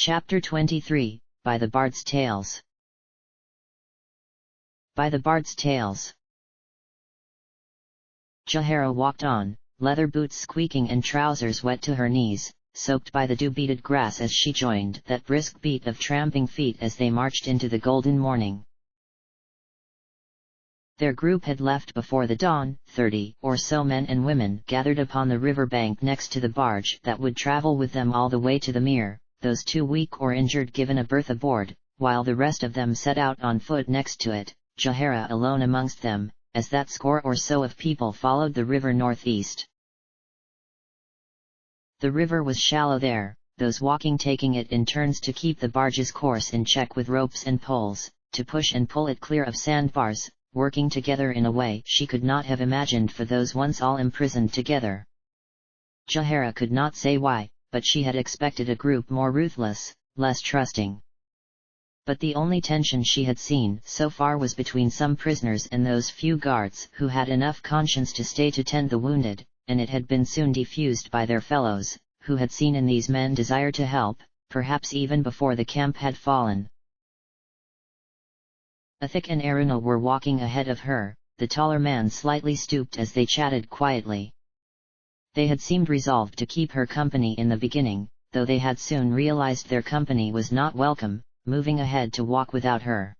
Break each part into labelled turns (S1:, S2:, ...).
S1: Chapter 23, By the Bard's Tales. By the Bard's Tales. Jahara walked on, leather boots squeaking and trousers wet to her knees, soaked by the dew-beaded grass as she joined that brisk beat of tramping feet as they marched into the golden morning. Their group had left before the dawn. 30 or so men and women gathered upon the river bank next to the barge that would travel with them all the way to the mere, those too weak or injured given a berth aboard, while the rest of them set out on foot next to it, Jahara alone amongst them, as that score or so of people followed the river northeast. The river was shallow there, those walking taking it in turns to keep the barge's course in check with ropes and poles, to push and pull it clear of sandbars, working together in a way she could not have imagined for those once all imprisoned together. Jahara could not say why, but she had expected a group more ruthless, less trusting. But the only tension she had seen so far was between some prisoners and those few guards who had enough conscience to stay to tend the wounded, and it had been soon diffused by their fellows, who had seen in these men desire to help, perhaps even before the camp had fallen. Athik and Aruna were walking ahead of her, the taller man slightly stooped as they chatted quietly. They had seemed resolved to keep her company in the beginning, though they had soon realized their company was not welcome, moving ahead to walk without her.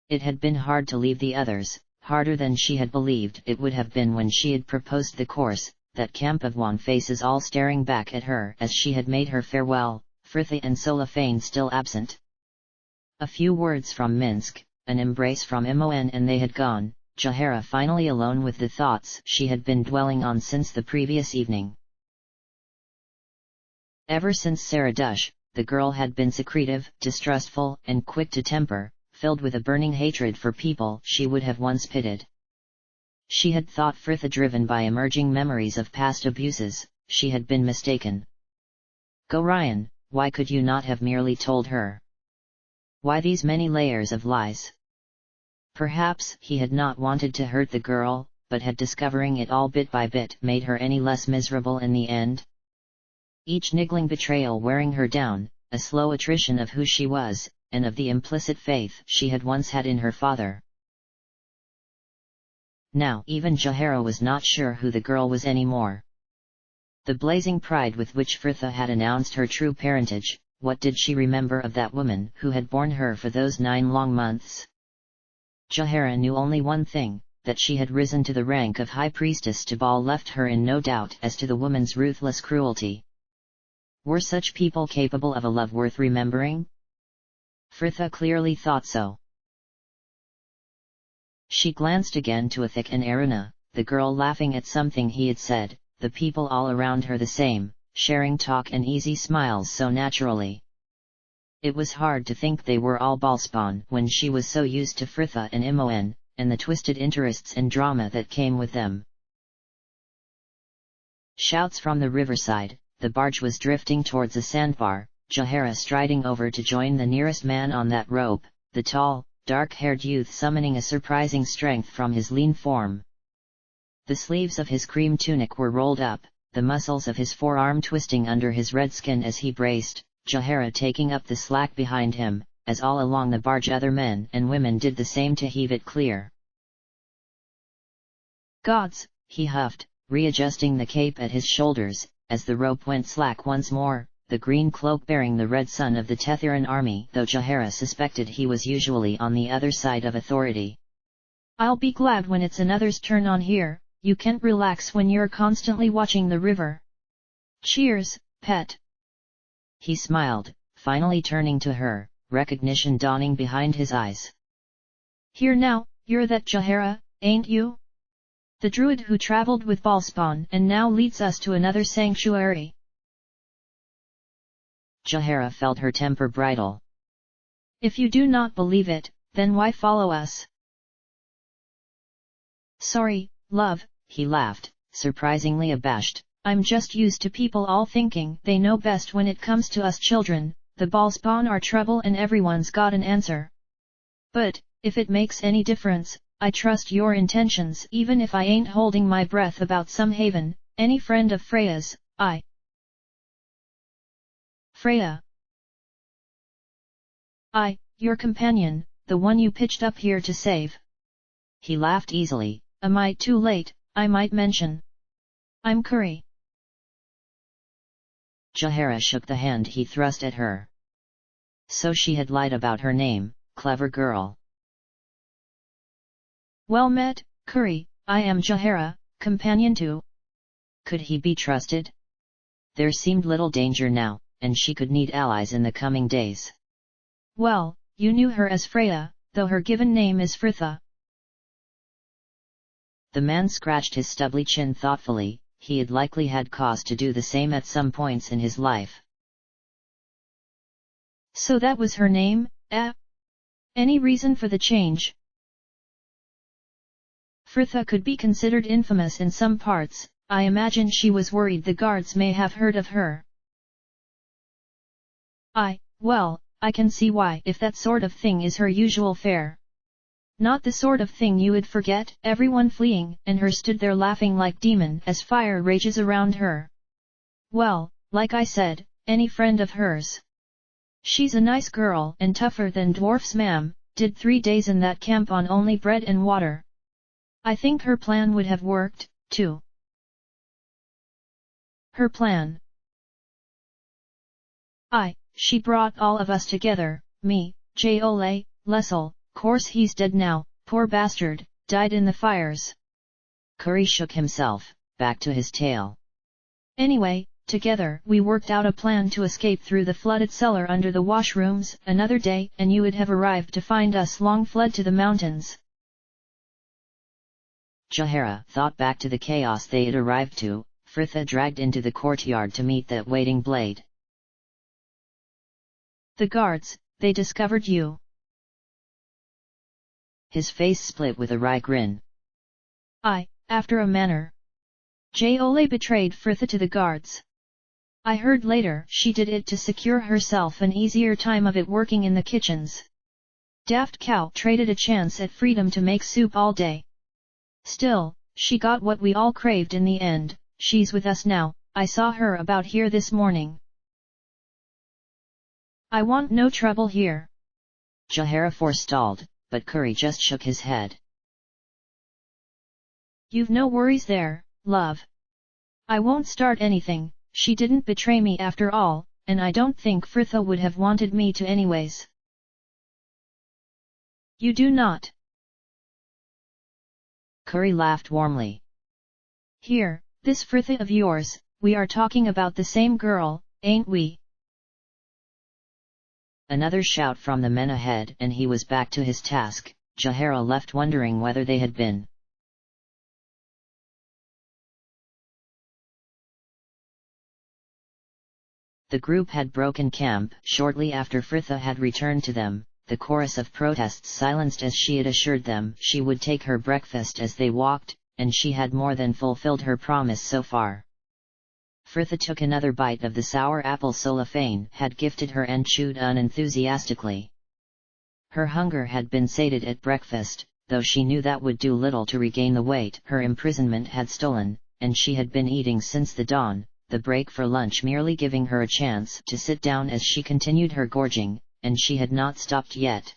S1: It had been hard to leave the others, harder than she had believed it would have been when she had proposed the course, that camp of wan faces all staring back at her as she had made her farewell, Fritha and Solafane still absent. A few words from Minsk, an embrace from Imoen and they had gone, Jahara finally alone with the thoughts she had been dwelling on since the previous evening. Ever since Saradush, the girl had been secretive, distrustful, and quick to temper, filled with a burning hatred for people she would have once pitied. She had thought Fritha driven by emerging memories of past abuses. She had been mistaken. Go Ryan, why could you not have merely told her? Why these many layers of lies? Perhaps he had not wanted to hurt the girl, but had discovering it all bit by bit made her any less miserable in the end? Each niggling betrayal wearing her down, a slow attrition of who she was, and of the implicit faith she had once had in her father. Now even Jahara was not sure who the girl was anymore. The blazing pride with which Fritha had announced her true parentage, what did she remember of that woman who had borne her for those 9 long months? Jahara knew only one thing, that she had risen to the rank of High Priestess to Baal left her in no doubt as to the woman's ruthless cruelty. Were such people capable of a love worth remembering? Fritha clearly thought so. She glanced again to Athik and Aruna, the girl laughing at something he had said, the people all around her the same, sharing talk and easy smiles so naturally. It was hard to think they were all Baalspawn when she was so used to Fritha and Imoen, and the twisted interests and drama that came with them. Shouts from the riverside, the barge was drifting towards a sandbar, Jahara striding over to join the nearest man on that rope, the tall, dark-haired youth summoning a surprising strength from his lean form. The sleeves of his cream tunic were rolled up, the muscles of his forearm twisting under his red skin as he braced, Jahara taking up the slack behind him, as all along the barge other men and women did the same to heave it clear. Gods, he huffed, readjusting the cape at his shoulders, as the rope went slack once more, the green cloak bearing the red sun of the Tethiran army, though Jahara suspected he was usually on the other side of authority.
S2: I'll be glad when it's another's turn on here, you can't relax when you're constantly watching the river. Cheers, pet.
S1: He smiled, finally turning to her, recognition dawning behind his eyes.
S2: Here now, you're that Jahara, ain't you? The druid who traveled with Baalspawn and now leads us to another sanctuary.
S1: Jahara felt her temper bridle.
S2: If you do not believe it, then why follow us? Sorry, love,
S1: he laughed, surprisingly abashed.
S2: I'm just used to people all thinking they know best when it comes to us children. The Baalspawn are trouble and everyone's got an answer. But, if it makes any difference, I trust your intentions even if I ain't holding my breath about some haven, any friend of Freya's, Freya. Your companion, the one you pitched up here to save.
S1: He laughed easily.
S2: Am I too late? I might mention. I'm Curry.
S1: Jaehaera shook the hand he thrust at her. So she had lied about her name, clever girl.
S2: Well met, Curry, I am Jaehaera, companion to.
S1: Could he be trusted? There seemed little danger now, and she could need allies in the coming days.
S2: Well, you knew her as Freya, though her given name is Fritha.
S1: The man scratched his stubbly chin thoughtfully. He had likely had cause to do the same at some points in his life.
S2: So that was her name, eh? Any reason for the change? Fritha could be considered infamous in some parts. I imagine she was worried the guards may have heard of her. Well, I can see why if that sort of thing is her usual fare. Not the sort of thing you would forget. Everyone fleeing, and her stood there laughing like demon as fire rages around her. Well, like I said, any friend of hers. She's a nice girl and tougher than dwarfs, ma'am. Did 3 days in that camp on only bread and water. I think her plan would have worked, too. Her plan? She brought all of us together, me, Jole, Lessel, course he's dead now, poor bastard, died in the fires.
S1: Curry shook himself, back to his tale.
S2: Anyway, together we worked out a plan to escape through the flooded cellar under the washrooms. Another day and you would have arrived to find us long fled to the mountains.
S1: Jaehaera thought back to the chaos they had arrived to, Fritha dragged into the courtyard to meet that waiting blade.
S2: The guards, they discovered you.
S1: His face split with a wry grin.
S2: After a manner. Jole betrayed Fritha to the guards. I heard later she did it to secure herself an easier time of it working in the kitchens. Daft cow traded a chance at freedom to make soup all day. Still, she got what we all craved in the end. She's with us now. I saw her about here this morning. I want no trouble here.
S1: Jaehaera forestalled, but Curry just shook his head.
S2: You've no worries there, love. I won't start anything. She didn't betray me after all, and I don't think Fritha would have wanted me to anyways. You do not.
S1: Curry laughed warmly.
S2: Here, this Fritha of yours, we are talking about the same girl, ain't we?
S1: Another shout from the men ahead and he was back to his task. Jaehaera left wondering whether they had been The group had broken camp shortly after Fritha had returned to them. The chorus of protests silenced as she had assured them she would take her breakfast as they walked, and she had more than fulfilled her promise so far. Fritha took another bite of the sour apple Solafane had gifted her and chewed unenthusiastically. Her hunger had been sated at breakfast, though she knew that would do little to regain the weight her imprisonment had stolen, and she had been eating since the dawn, the break for lunch merely giving her a chance to sit down as she continued her gorging, and she had not stopped yet.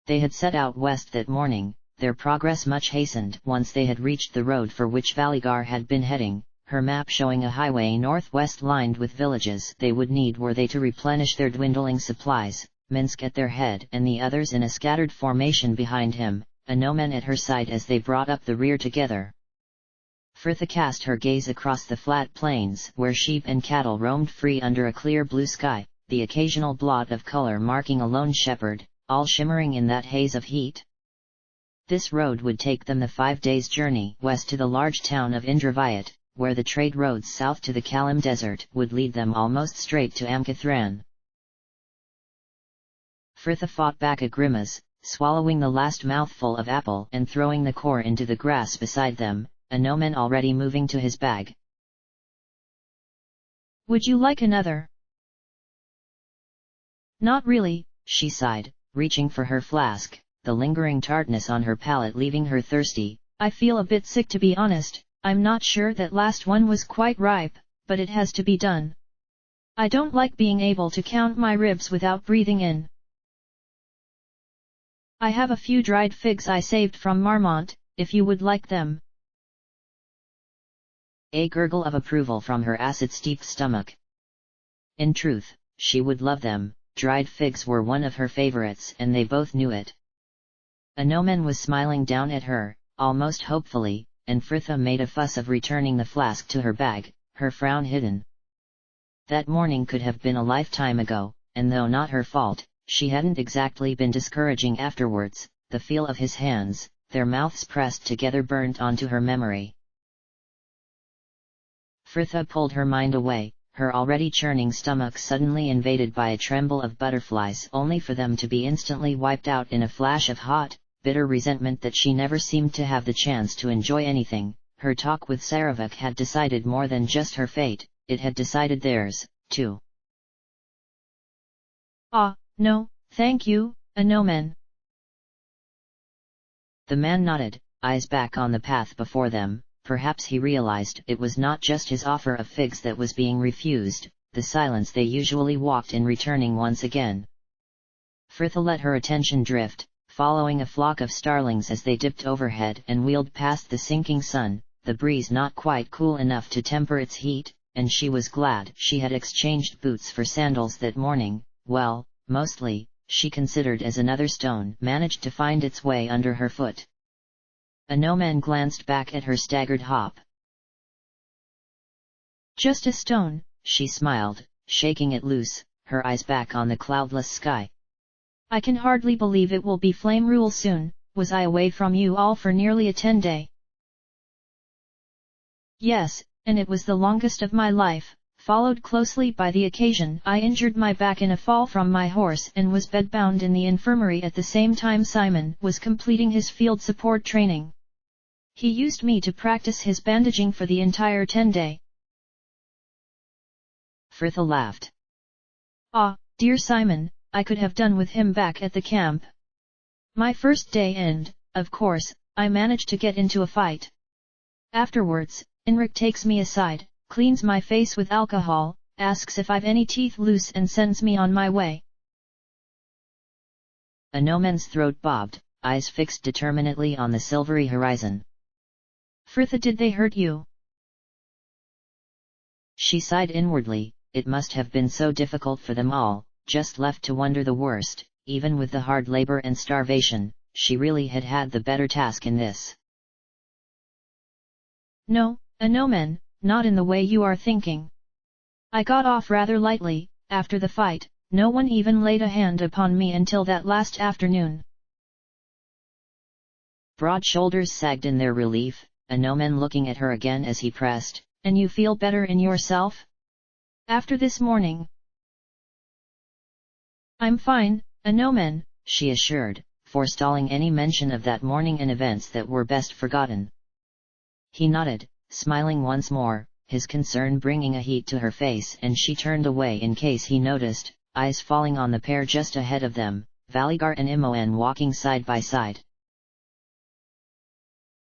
S1: They had set out west that morning, their progress much hastened once they had reached the road for which Valigar had been heading, her map showing a highway northwest lined with villages they would need were they to replenish their dwindling supplies, Minsk at their head and the others in a scattered formation behind him, a Nomen at her side as they brought up the rear together. Fritha cast her gaze across the flat plains where sheep and cattle roamed free under a clear blue sky, the occasional blot of color marking a lone shepherd, all shimmering in that haze of heat. This road would take them the 5 days' journey west to the large town of Indravayat, where the trade roads south to the Kalim Desert would lead them almost straight to Amkathran. Fritha fought back a grimace, swallowing the last mouthful of apple and throwing the core into the grass beside them, a Nomen already moving to his bag.
S2: Would you like another? Not really,
S1: she sighed, reaching for her flask, the lingering tartness on her palate leaving her thirsty.
S2: I feel a bit sick to be honest. I'm not sure that last one was quite ripe, but it has to be done. I don't like being able to count my ribs without breathing in. I have a few dried figs I saved from Marmont, if you would like them.
S1: A gurgle of approval from her acid-steeped stomach. In truth, she would love them. Dried figs were one of her favorites and they both knew it. Anomen was smiling down at her, almost hopefully, and Fritha made a fuss of returning the flask to her bag, her frown hidden. That morning could have been a lifetime ago, and though not her fault, she hadn't exactly been discouraging afterwards. The feel of his hands, their mouths pressed together, burned onto her memory. Fritha pulled her mind away, her already churning stomach suddenly invaded by a tremble of butterflies, only for them to be instantly wiped out in a flash of hot, bitter resentment that she never seemed to have the chance to enjoy anything. Her talk with Saravik had decided more than just her fate, it had decided theirs, too.
S2: Ah, no, thank you, Anomen.
S1: The man nodded, eyes back on the path before them. Perhaps he realized it was not just his offer of figs that was being refused, the silence they usually walked in returning once again. Fritha let her attention drift, following a flock of starlings as they dipped overhead and wheeled past the sinking sun, the breeze not quite cool enough to temper its heat, and she was glad she had exchanged boots for sandals that morning. Well, mostly, she considered, as another stone managed to find its way under her foot. Anomen glanced back at her staggered hop.
S2: Just a stone,
S1: she smiled, shaking it loose, her eyes back on the cloudless sky.
S2: I can hardly believe it will be flame rule soon. Was I away from you all for nearly a 10-day? Yes, and it was the longest of my life, followed closely by the occasion I injured my back in a fall from my horse and was bedbound in the infirmary at the same time Simon was completing his field support training. He used me to practice his bandaging for the entire 10-day.
S1: Fritha laughed.
S2: Ah, dear Simon, I could have done with him back at the camp. My first day and, of course, I managed to get into a fight. Afterwards, Enric takes me aside, cleans my face with alcohol, asks if I've any teeth loose and sends me on my way.
S1: Anomen's throat bobbed, eyes fixed determinedly on the silvery horizon.
S2: Fritha, did they hurt you?
S1: She sighed inwardly. It must have been so difficult for them all, just left to wonder the worst. Even with the hard labor and starvation, she really had had the better task in this.
S2: No, Anomen, not in the way you are thinking. I got off rather lightly. After the fight, no one even laid a hand upon me until that last afternoon.
S1: Broad shoulders sagged in their relief, Anomen looking at her again as he pressed.
S2: And you feel better in yourself? After this morning? I'm fine, Anomen,
S1: she assured, forestalling any mention of that morning and events that were best forgotten. He nodded, smiling once more, his concern bringing a heat to her face, and she turned away in case he noticed, eyes falling on the pair just ahead of them, Valigar and Imoen walking side by side.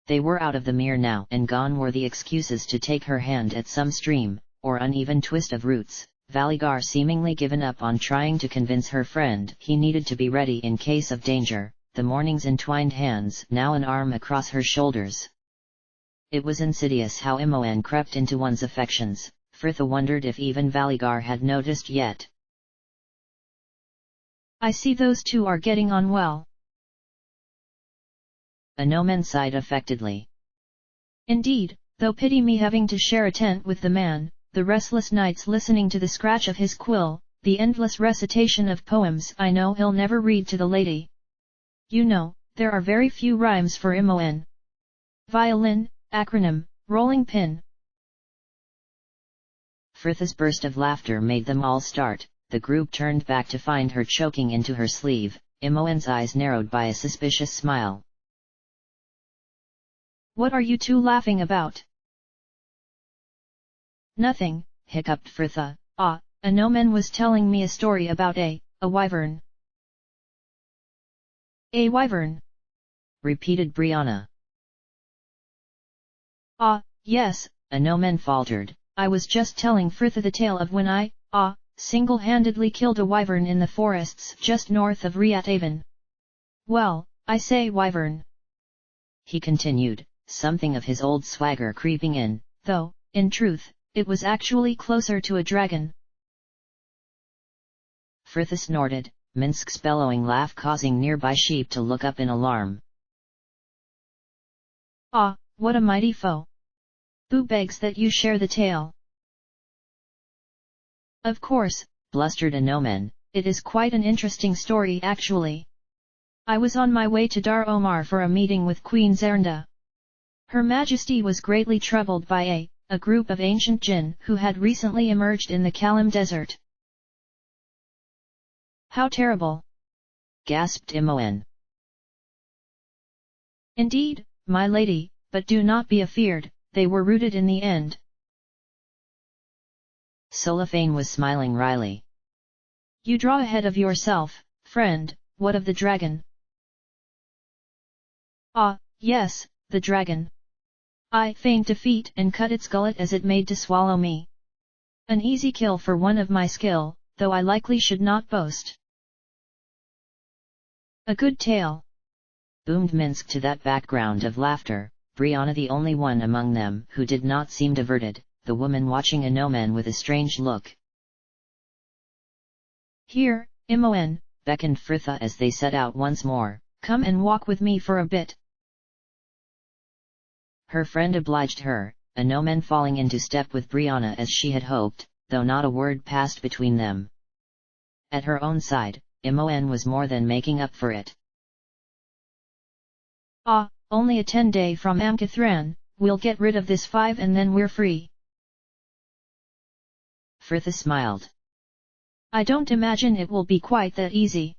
S1: They were out of the mere now, and gone were the excuses to take her hand at some stream, or uneven twist of roots. Valigar seemingly given up on trying to convince her friend he needed to be ready in case of danger, the morning's entwined hands now an arm across her shoulders. It was insidious how Imoen crept into one's affections. Fritha wondered if even Valigar had noticed yet.
S2: I see those two are getting on well.
S1: Anomen sighed affectedly.
S2: Indeed, though pity me having to share a tent with the man, the restless nights listening to the scratch of his quill, the endless recitation of poems I know he'll never read to the lady. You know, there are very few rhymes for Imoen. Violin, acronym, rolling pin.
S1: Fritha's burst of laughter made them all start. The group turned back to find her choking into her sleeve, Imoen's eyes narrowed by a suspicious smile.
S2: What are you two laughing about? Nothing,
S1: hiccuped Fritha.
S2: Ah, Anomen was telling me a story about a wyvern. A wyvern?
S1: Repeated Brianna.
S2: Ah, yes,
S1: Anomen faltered.
S2: I was just telling Fritha the tale of when I Single-handedly killed a wyvern in the forests just north of Riathaven. Well, I say wyvern," he continued, something of his old swagger creeping in, "though, in truth, it was actually closer to a dragon."
S1: Frithis snorted, Minsk's bellowing laugh causing nearby sheep to look up in alarm.
S2: What a mighty foe! Who begs that you share the tale?" "Of course," blustered a Nomen, "it is quite an interesting story actually. I was on my way to Dar Omar for a meeting with Queen Zernda. Her Majesty was greatly troubled by a group of ancient jinn who had recently emerged in the Kalim Desert." "How terrible!" gasped Imoen. "Indeed, my lady, but do not be afeared, they were routed in the end."
S1: Solifane was smiling wryly.
S2: "You draw ahead of yourself, friend. What of the dragon?" Yes, the dragon. I feigned defeat and cut its gullet as it made to swallow me. An easy kill for one of my skill, though I likely should not boast." "A good tale,"
S1: boomed Minsk to that background of laughter, Brianna the only one among them who did not seem diverted, the woman watching Inomen with a strange look.
S2: "Here, Imoen,"
S1: beckoned Fritha as they set out once more,
S2: "come and walk with me for a bit."
S1: Her friend obliged her, Inomen falling into step with Brianna as she had hoped, though not a word passed between them. At her own side, Imoen was more than making up for it.
S2: Only a 10-day from Amkathran, we'll get rid of this 5 and then we're free."
S1: Fritha smiled.
S2: "I don't imagine it will be quite that easy."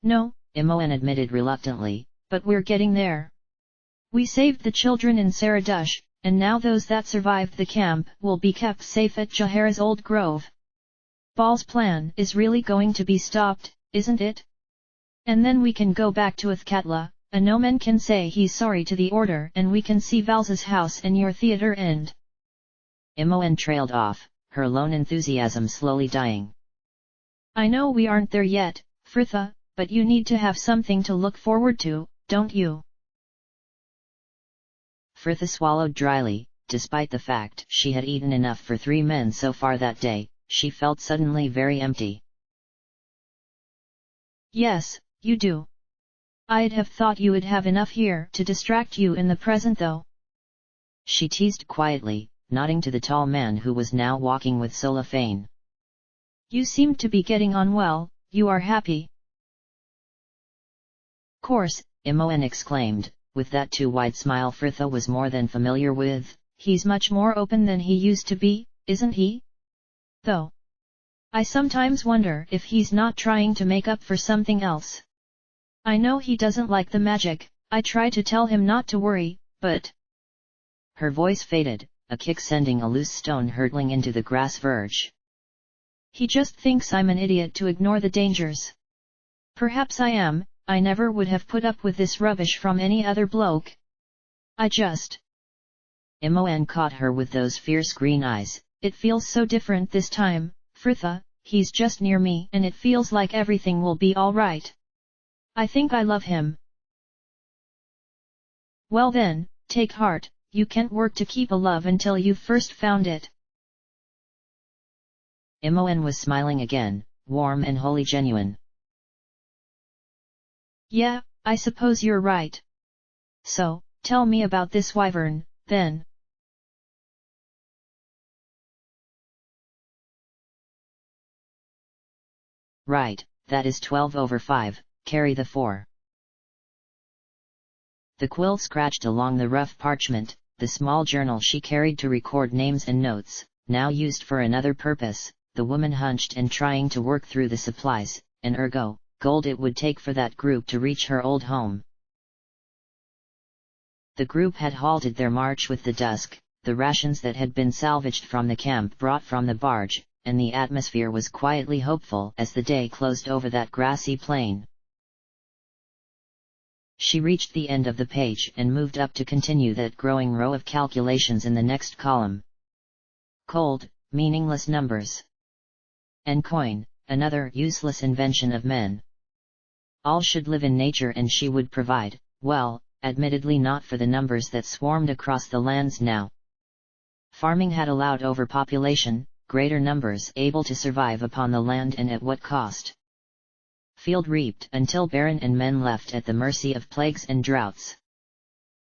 S2: "No,"
S1: Imoen admitted reluctantly,
S2: "but we're getting there. We saved the children in Saradush, and now those that survived the camp will be kept safe at Jahara's old grove. Bal's plan is really going to be stopped, isn't it? And then we can go back to Athkatla, Inomen can say he's sorry to the order and we can see Valza's house and your theatre end."
S1: Imoen trailed off, her lone enthusiasm slowly dying.
S2: "I know we aren't there yet, Fritha, but you need to have something to look forward to, don't you?"
S1: Fritha swallowed dryly, despite the fact she had eaten enough for 3 men so far that day, she felt suddenly very empty.
S2: "Yes, you do. I'd have thought you would have enough here to distract you in the present though,"
S1: she teased quietly, nodding to the tall man who was now walking with Solifane.
S2: "You seem to be getting on well, you are happy."
S1: "Course," Imoen exclaimed, with that too wide smile Fritha was more than familiar with,
S2: "he's much more open than he used to be, isn't he? Though I sometimes wonder if he's not trying to make up for something else. I know he doesn't like the magic, I try to tell him not to worry, but—"
S1: Her voice faded, a kick sending a loose stone hurtling into the grass verge.
S2: "He just thinks I'm an idiot to ignore the dangers. Perhaps I am, I never would have put up with this rubbish from any other bloke. I just—"
S1: Imoen caught her with those fierce green eyes.
S2: "It feels so different this time, Fritha, he's just near me and it feels like everything will be all right. I think I love him." "Well then, take heart, you can't work to keep a love until you've first found it."
S1: Imoen was smiling again, warm and wholly genuine.
S2: "Yeah, I suppose you're right. So, tell me about this wyvern, then."
S1: "Right, that is 12/5, carry the 4." The quill scratched along the rough parchment, the small journal she carried to record names and notes, now used for another purpose. The woman hunched and trying to work through the supplies, and gold it would take for that group to reach her old home. The group had halted their march with the dusk, the rations that had been salvaged from the camp brought from the barge, and the atmosphere was quietly hopeful as the day closed over that grassy plain. She reached the end of the page and moved up to continue that growing row of calculations in the next column. Cold, meaningless numbers. And coin, another useless invention of men. All should live in nature and she would provide, well, admittedly not for the numbers that swarmed across the lands now. Farming had allowed overpopulation, greater numbers able to survive upon the land and at what cost. Field reaped until barren and men left at the mercy of plagues and droughts.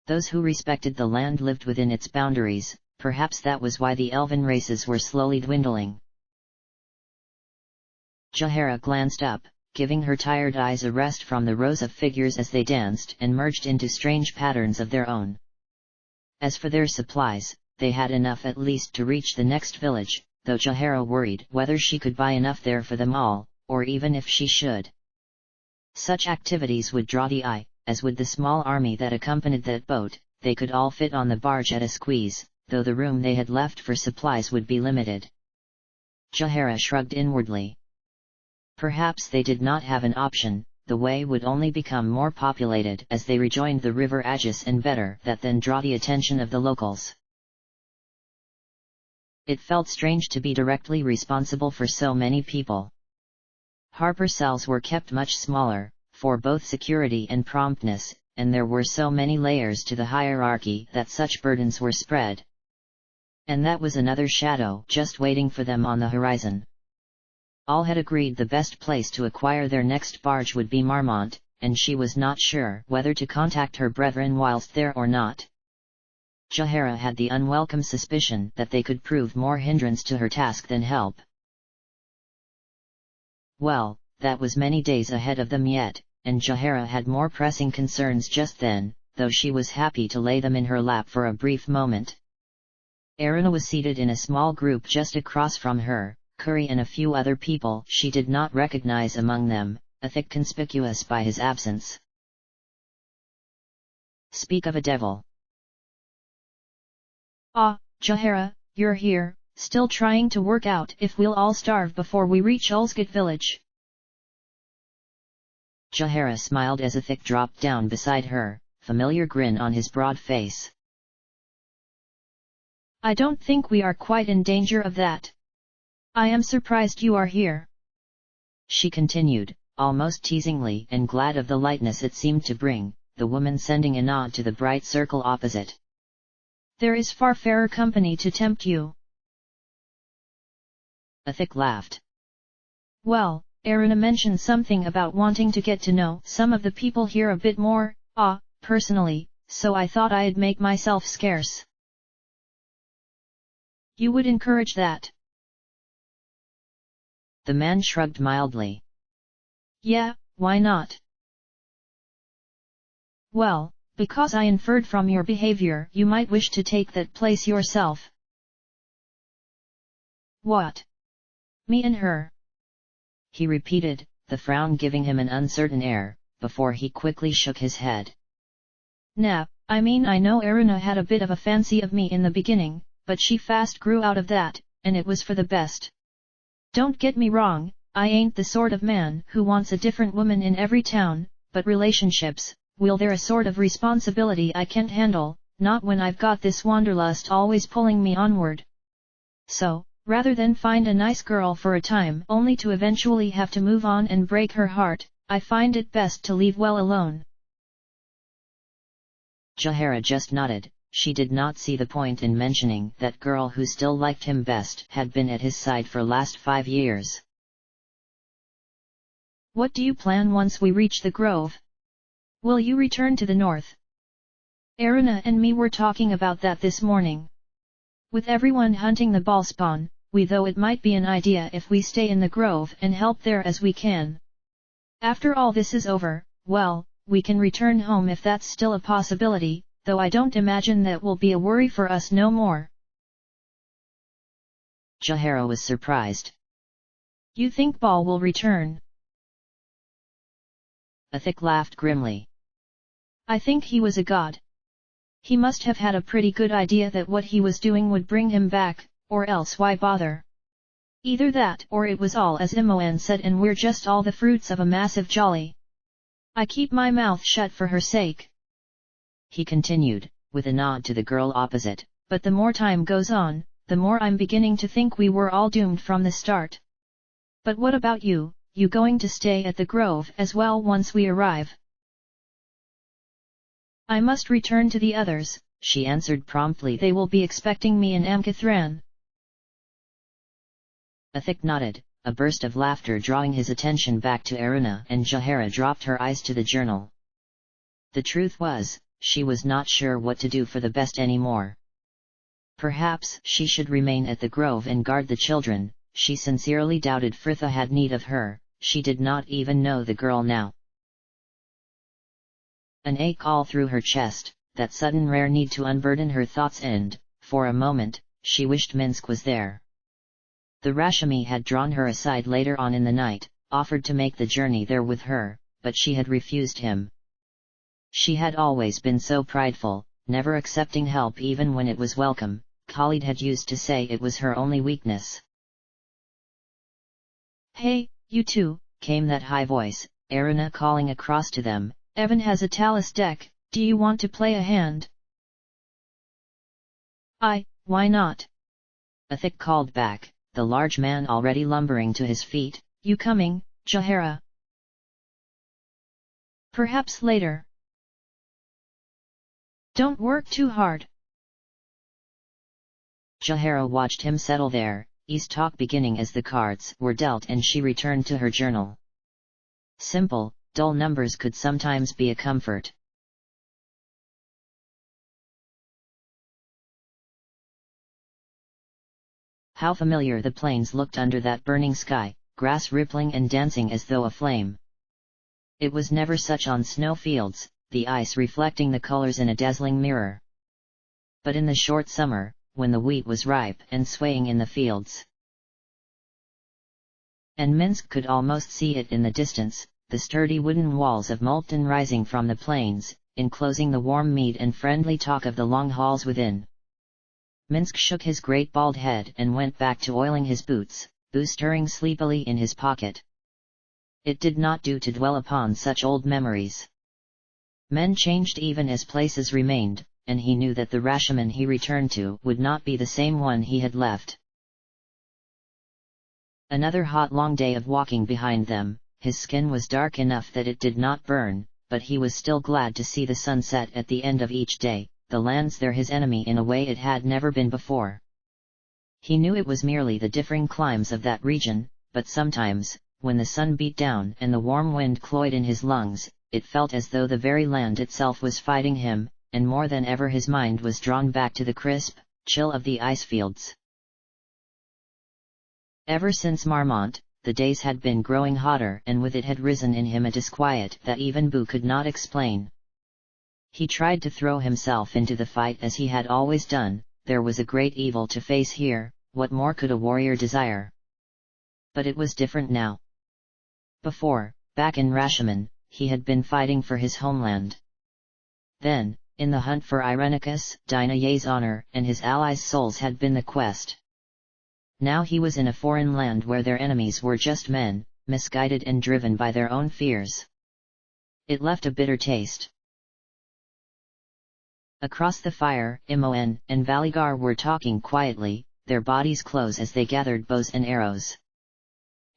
S1: Those who respected the land lived within its boundaries, perhaps that was why the elven races were slowly dwindling. Jahara glanced up, giving her tired eyes a rest from the rows of figures as they danced and merged into strange patterns of their own. As for their supplies, they had enough at least to reach the next village, though Jahara worried whether she could buy enough there for them all, or even if she should. Such activities would draw the eye, as would the small army that accompanied that boat. They could all fit on the barge at a squeeze, though the room they had left for supplies would be limited. Jahara shrugged inwardly. Perhaps they did not have an option, the way would only become more populated as they rejoined the river Aegis, and better that than draw the attention of the locals. It felt strange to be directly responsible for so many people. Harper cells were kept much smaller, for both security and promptness, and there were so many layers to the hierarchy that such burdens were spread. And that was another shadow just waiting for them on the horizon. All had agreed the best place to acquire their next barge would be Marmont, and she was not sure whether to contact her brethren whilst there or not. Jahara had the unwelcome suspicion that they could prove more hindrance to her task than help. Well, that was many days ahead of them yet, and Jahara had more pressing concerns just then, though she was happy to lay them in her lap for a brief moment. Arana was seated in a small group just across from her, Curry and a few other people she did not recognize among them, Athik conspicuous by his absence. Speak of a devil.
S2: Ah, Jahara, you're here, still trying to work out if we'll all starve before we reach Ulsgate village.
S1: Jahara smiled as Athik dropped down beside her, familiar grin on his broad face.
S2: I don't think we are quite in danger of that. I am surprised you are here,
S1: she continued, almost teasingly, and glad of the lightness it seemed to bring, the woman sending a nod to the bright circle opposite.
S2: There is far fairer company to tempt you.
S1: Athik laughed.
S2: Well, Arana mentioned something about wanting to get to know some of the people here a bit more, personally, so I thought I'd make myself scarce. You would encourage that?
S1: The man shrugged mildly.
S2: Yeah, why not? Well, because I inferred from your behavior you might wish to take that place yourself. What? Me and her?
S1: He repeated, the frown giving him an uncertain air, before he quickly shook his head.
S2: Nah, I mean I know Arana had a bit of a fancy of me in the beginning, but she fast grew out of that, and it was for the best. Don't get me wrong, I ain't the sort of man who wants a different woman in every town, but relationships, well, they're a sort of responsibility I can't handle, not when I've got this wanderlust always pulling me onward. So, rather than find a nice girl for a time only to eventually have to move on and break her heart, I find it best to leave well alone.
S1: Jahara just nodded. She did not see the point in mentioning that girl who still liked him best had been at his side for last 5 years.
S2: What do you plan once we reach the grove? Will you return to the north? Arana and me were talking about that this morning. With everyone hunting the ballspawn, though it might be an idea if we stay in the grove and help there as we can. After all this is over, well, we can return home if that's still a possibility, though I don't imagine that will be a worry for us no more.
S1: Jahara was surprised.
S2: You think Bal will return?
S1: Athik laughed grimly.
S2: I think he was a god. He must have had a pretty good idea that what he was doing would bring him back, or else why bother? Either that or it was all as Imoen said and we're just all the fruits of a massive jolly. I keep my mouth shut for her sake.
S1: He continued, with a nod to the girl opposite,
S2: but the more time goes on, the more I'm beginning to think we were all doomed from the start. But what about you, you going to stay at the grove as well once we arrive? I must return to the others, she answered promptly. They will be expecting me in Amkathran.
S1: Athik nodded, a burst of laughter drawing his attention back to Aruna, and Jahara dropped her eyes to the journal. The truth was, she was not sure what to do for the best anymore. Perhaps she should remain at the grove and guard the children. She sincerely doubted Fritha had need of her. She did not even know the girl now. An ache all through her chest, that sudden rare need to unburden her thoughts, and, for a moment, she wished Minsk was there. The Rashmi had drawn her aside later on in the night, offered to make the journey there with her, but she had refused him. She had always been so prideful, never accepting help even when it was welcome. Khalid had used to say it was her only weakness.
S2: Hey, you two, came that high voice, Aruna calling across to them. Evan has a Chalice deck, do you want to play a hand? Why not?
S1: Athik called back, the large man already lumbering to his feet.
S2: You coming, Jahara? Perhaps later. Don't work too hard.
S1: Jahara watched him settle there, ease talk beginning as the cards were dealt and she returned to her journal. Simple, dull numbers could sometimes be a comfort. How familiar the plains looked under that burning sky, grass rippling and dancing as though aflame. It was never such on snow fields, the ice reflecting the colors in a dazzling mirror. But in the short summer, when the wheat was ripe and swaying in the fields, and Minsk could almost see it in the distance, the sturdy wooden walls of Multan rising from the plains, enclosing the warm mead and friendly talk of the long halls within. Minsk shook his great bald head and went back to oiling his boots, stirring sleepily in his pocket. It did not do to dwell upon such old memories. Men changed even as places remained, and he knew that the Rashomon he returned to would not be the same one he had left. Another hot long day of walking behind them. His skin was dark enough that it did not burn, but he was still glad to see the sunset at the end of each day. The lands there his enemy in a way it had never been before. He knew it was merely the differing climes of that region, but sometimes, when the sun beat down and the warm wind cloyed in his lungs, it felt as though the very land itself was fighting him, and more than ever his mind was drawn back to the crisp chill of the ice fields. Ever since Marmont, the days had been growing hotter, and with it had risen in him a disquiet that even Boo could not explain. He tried to throw himself into the fight as he had always done. There was a great evil to face here, what more could a warrior desire? But it was different now. Before, back in Rashomon, he had been fighting for his homeland. Then, in the hunt for Irenicus, Dinaye's honor and his allies' souls had been the quest. Now he was in a foreign land where their enemies were just men, misguided and driven by their own fears. It left a bitter taste. Across the fire, Imoen and Valigar were talking quietly, their bodies close as they gathered bows and arrows.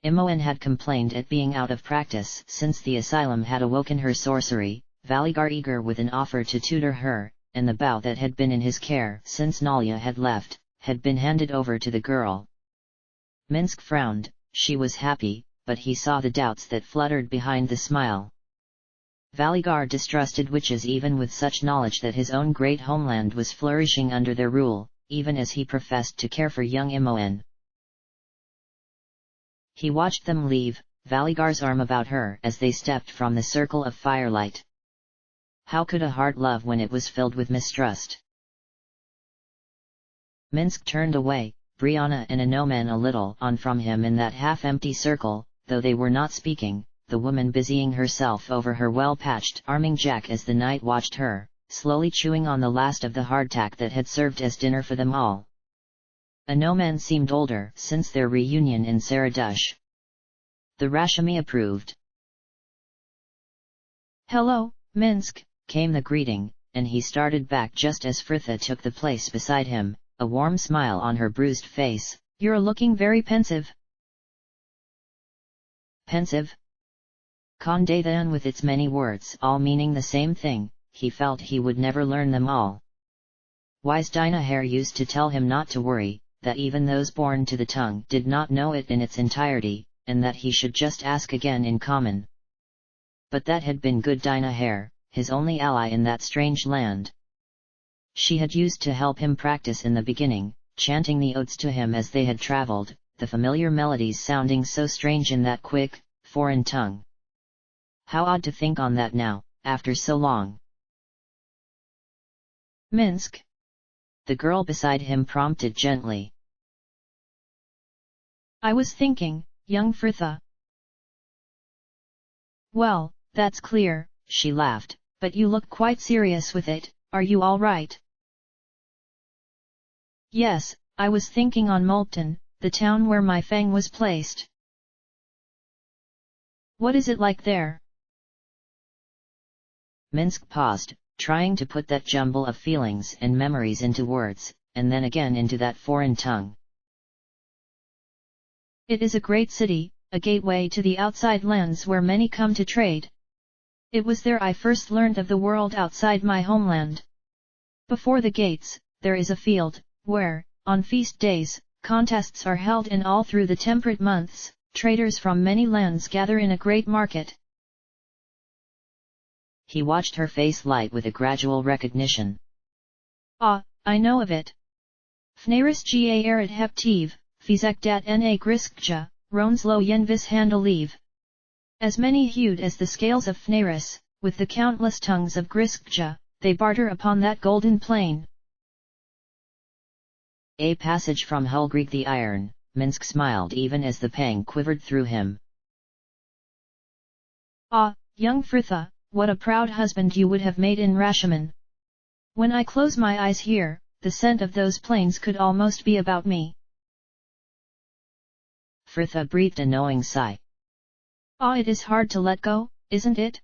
S1: Imoen had complained at being out of practice since the asylum had awoken her sorcery, Valigar eager with an offer to tutor her, and the bow that had been in his care since Nalia had left, had been handed over to the girl. Minsk frowned. She was happy, but he saw the doubts that fluttered behind the smile. Valigar distrusted witches even with such knowledge that his own great homeland was flourishing under their rule, even as he professed to care for young Imoen. He watched them leave, Valigar's arm about her as they stepped from the circle of firelight. How could a heart love when it was filled with mistrust? Minsk turned away, Brianna and Inomen a little on from him in that half-empty circle, though they were not speaking, the woman busying herself over her well-patched arming jack as the knight watched her, slowly chewing on the last of the hardtack that had served as dinner for them all. Inomen seemed older since their reunion in Saradush. The Rashami approved.
S2: Hello, Minsk,
S1: came the greeting, and he started back just as Fritha took the place beside him. a warm smile on her bruised face.
S2: "You're looking very pensive."
S1: Pensive? Condathan with its many words all meaning the same thing, he felt he would never learn them all. Wise Dinaher used to tell him not to worry, that even those born to the tongue did not know it in its entirety, and that he should just ask again in common. But that had been good Dinaher, his only ally in that strange land. She had used to help him practice in the beginning, chanting the odes to him as they had traveled, the familiar melodies sounding so strange in that quick, foreign tongue. How odd to think on that now, after so long.
S2: "Minsk?"
S1: The girl beside him prompted gently.
S2: "I was thinking, young Fritha." "Well, that's clear,"
S1: she laughed.
S2: "but you look quite serious with it, are you all right?" "Yes, I was thinking on Multon, the town where my fang was placed." "What is it like there?"
S1: Minsk paused, trying to put that jumble of feelings and memories into words, and then again into that foreign tongue.
S2: "It is a great city, a gateway to the outside lands where many come to trade. It was there I first learned of the world outside my homeland. Before the gates, there is a field, where, on feast days, contests are held, and all through the temperate months, traders from many lands gather in a great market."
S1: He watched her face light with a gradual recognition.
S2: "Ah, I know of it. Fnaris ga arid heptiv, fizek dat na griskja, ronslo yenvis handeliv. As many-hued as the scales of Fnaris, with the countless tongues of Griskja, they barter upon that golden plain."
S1: A passage from Hulgreek the Iron, Minsk smiled even as the pang quivered through him.
S2: "Ah, young Fritha, what a proud husband you would have made in Rashomon. When I close my eyes here, the scent of those plains could almost be about me."
S1: Fritha breathed a knowing sigh.
S2: "Ah, it is hard to let go, isn't it?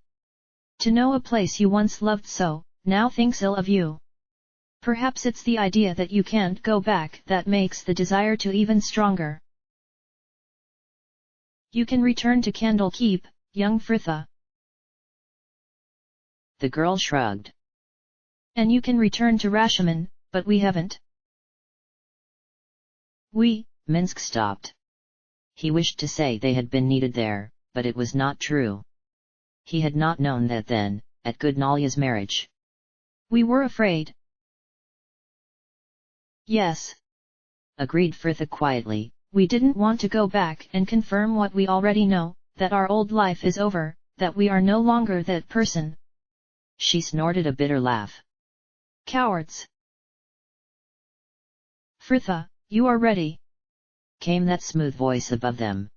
S2: To know a place you once loved so, now thinks ill of you. Perhaps it's the idea that you can't go back that makes the desire to even stronger." "You can return to Candle Keep, young Fritha."
S1: The girl shrugged.
S2: "And you can return to Rashomon, but we haven't."
S1: Minsk stopped. He wished to say they had been needed there, but it was not true. He had not known that then, at Gudnalia's marriage.
S2: "We were afraid." "Yes,"
S1: agreed Fritha quietly,
S2: "we didn't want to go back and confirm what we already know, that our old life is over, that we are no longer that person."
S1: She snorted a bitter laugh.
S2: "Cowards!" "Fritha, you are ready,"
S1: came that smooth voice above them.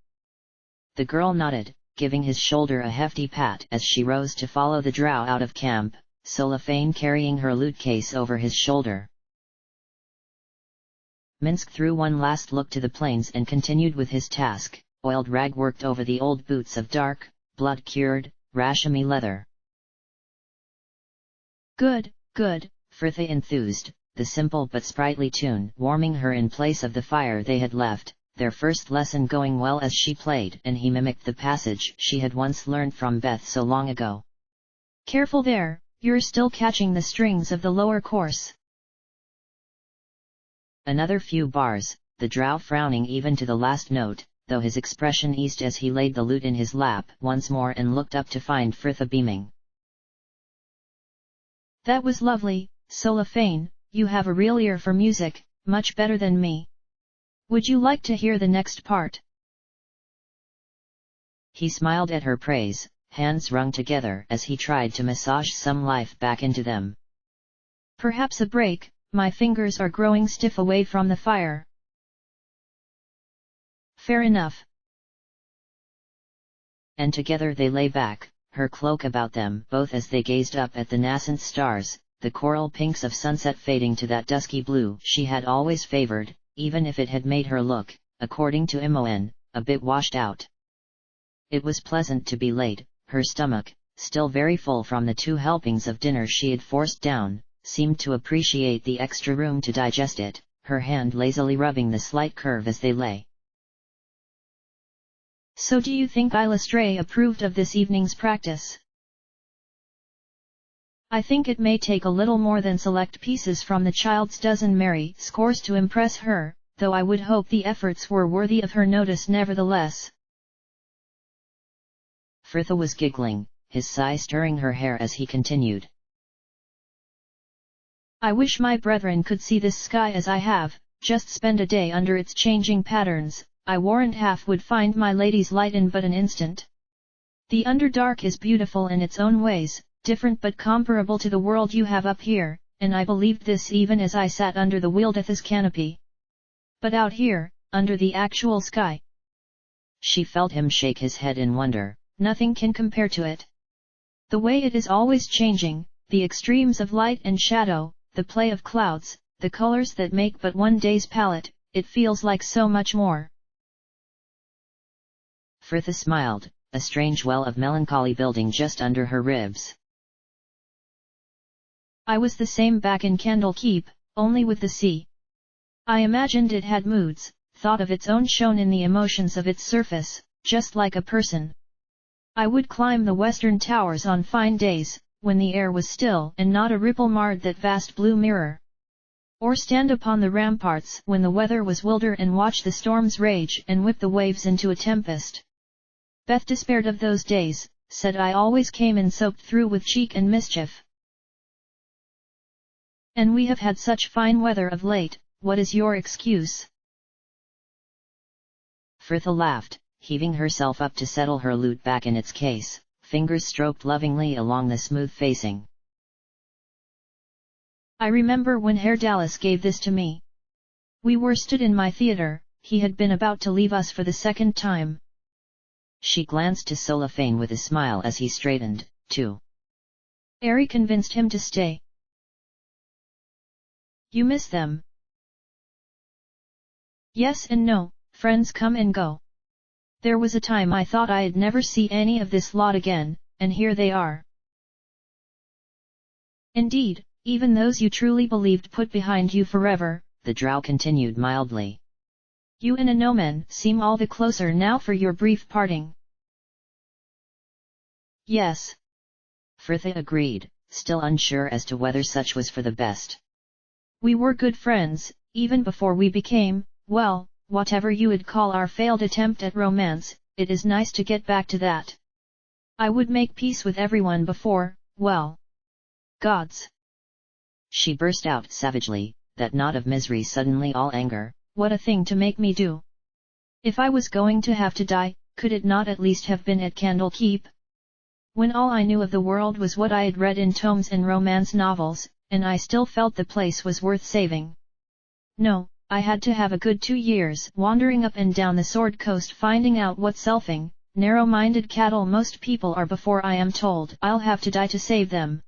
S1: The girl nodded, giving his shoulder a hefty pat as she rose to follow the drow out of camp, Solafane carrying her loot case over his shoulder. Minsk threw one last look to the plains and continued with his task, oiled rag worked over the old boots of dark, blood-cured, Rashomon leather.
S2: Good, good,
S1: Fritha enthused, the simple but sprightly tune warming her in place of the fire they had left, their first lesson going well as she played, and he mimicked the passage she had once learned from Beth so long ago.
S2: "Careful there, you're still catching the strings of the lower course."
S1: Another few bars, the drow frowning even to the last note, though his expression eased as he laid the lute in his lap once more and looked up to find Fritha beaming.
S2: "That was lovely, Solafane, you have a real ear for music, much better than me. Would you like to hear the next part?"
S1: He smiled at her praise, hands wrung together as he tried to massage some life back into them.
S2: "Perhaps a break, my fingers are growing stiff away from the fire." "Fair enough."
S1: And together they lay back, her cloak about them both as they gazed up at the nascent stars, the coral pinks of sunset fading to that dusky blue she had always favored, even if it had made her look, according to Imoen, a bit washed out. It was pleasant to be late, her stomach, still very full from the 2 helpings of dinner she had forced down, seemed to appreciate the extra room to digest it, her hand lazily rubbing the slight curve as they lay.
S2: So do you think Illustrae approved of this evening's practice? I think it may take a little more than select pieces from the child's dozen merry scores to impress her, though I would hope the efforts were worthy of her notice nevertheless.
S1: Frithla was giggling, his sigh stirring her hair as he continued.
S2: I wish my brethren could see this sky as I have, just spend a day under its changing patterns, I warrant half would find my lady's light in but an instant. The Underdark is beautiful in its own ways, different but comparable to the world you have up here, and I believed this even as I sat under the Wildeth's canopy. But out here, under the actual sky.
S1: She felt him shake his head in wonder.
S2: Nothing can compare to it. The way it is always changing, the extremes of light and shadow, the play of clouds, the colors that make but one day's palette, it feels like so much more.
S1: Frithla smiled, a strange well of melancholy building just under her ribs.
S2: I was the same back in Candlekeep, only with the sea. I imagined it had moods, thought of its own shown in the emotions of its surface, just like a person. I would climb the western towers on fine days, when the air was still and not a ripple marred that vast blue mirror. Or stand upon the ramparts when the weather was wilder and watch the storms rage and whip the waves into a tempest. Beth despaired of those days, said I always came in soaked through with cheek and mischief. And we have had such fine weather of late, what is your excuse?
S1: Frithla laughed, heaving herself up to settle her lute back in its case, fingers stroked lovingly along the smooth facing.
S2: I remember when Herr Dallas gave this to me. We were stood in my theatre, he had been about to leave us for the second time.
S1: She glanced to Solafane with a smile as he straightened, too.
S2: Ari convinced him to stay. You miss them? Yes and no, friends come and go. There was a time I thought I'd never see any of this lot again, and here they are. Indeed, even those you truly believed put behind you forever,
S1: the drow continued mildly.
S2: You and Anomen seem all the closer now for your brief parting. Yes.
S1: Frithla agreed, still unsure as to whether such was for the best.
S2: We were good friends, even before we became, well, whatever you would call our failed attempt at romance, it is nice to get back to that. I would make peace with everyone before, well, gods.
S1: She burst out savagely, that knot of misery suddenly all anger.
S2: What a thing to make me do. If I was going to have to die, could it not at least have been at Candlekeep? When all I knew of the world was what I had read in tomes and romance novels, and I still felt the place was worth saving. No, I had to have a good 2 years wandering up and down the Sword Coast finding out what selfing, narrow-minded cattle most people are before I am told I'll have to die to save them.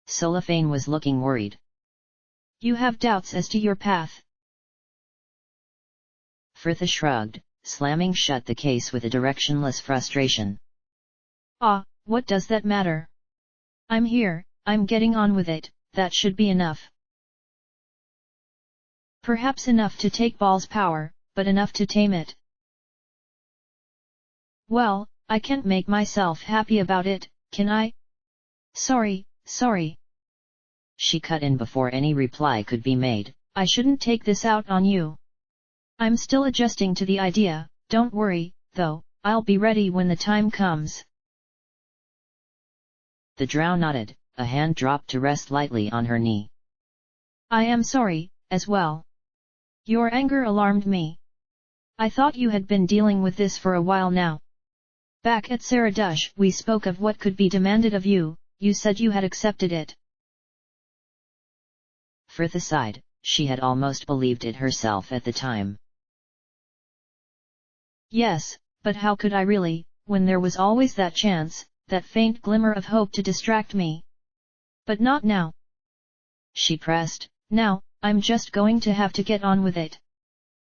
S1: Solafane was looking worried.
S2: You have doubts as to your path.
S1: Frithla shrugged, slamming shut the case with a directionless frustration.
S2: Ah, what does that matter? I'm here, I'm getting on with it, that should be enough. Perhaps enough to take Baal's power, but enough to tame it. Well, I can't make myself happy about it, can I? Sorry.
S1: She cut in before any reply could be made.
S2: I shouldn't take this out on you. I'm still adjusting to the idea, don't worry, though, I'll be ready when the time comes.
S1: The drow nodded, a hand dropped to rest lightly on her knee.
S2: I am sorry, as well. Your anger alarmed me. I thought you had been dealing with this for a while now. Back at Saradush we spoke of what could be demanded of you, you said you had accepted it.
S1: Frithla sighed, she had almost believed it herself at the time.
S2: Yes, but how could I really, when there was always that chance, that faint glimmer of hope to distract me? But not now. She pressed, now, I'm just going to have to get on with it.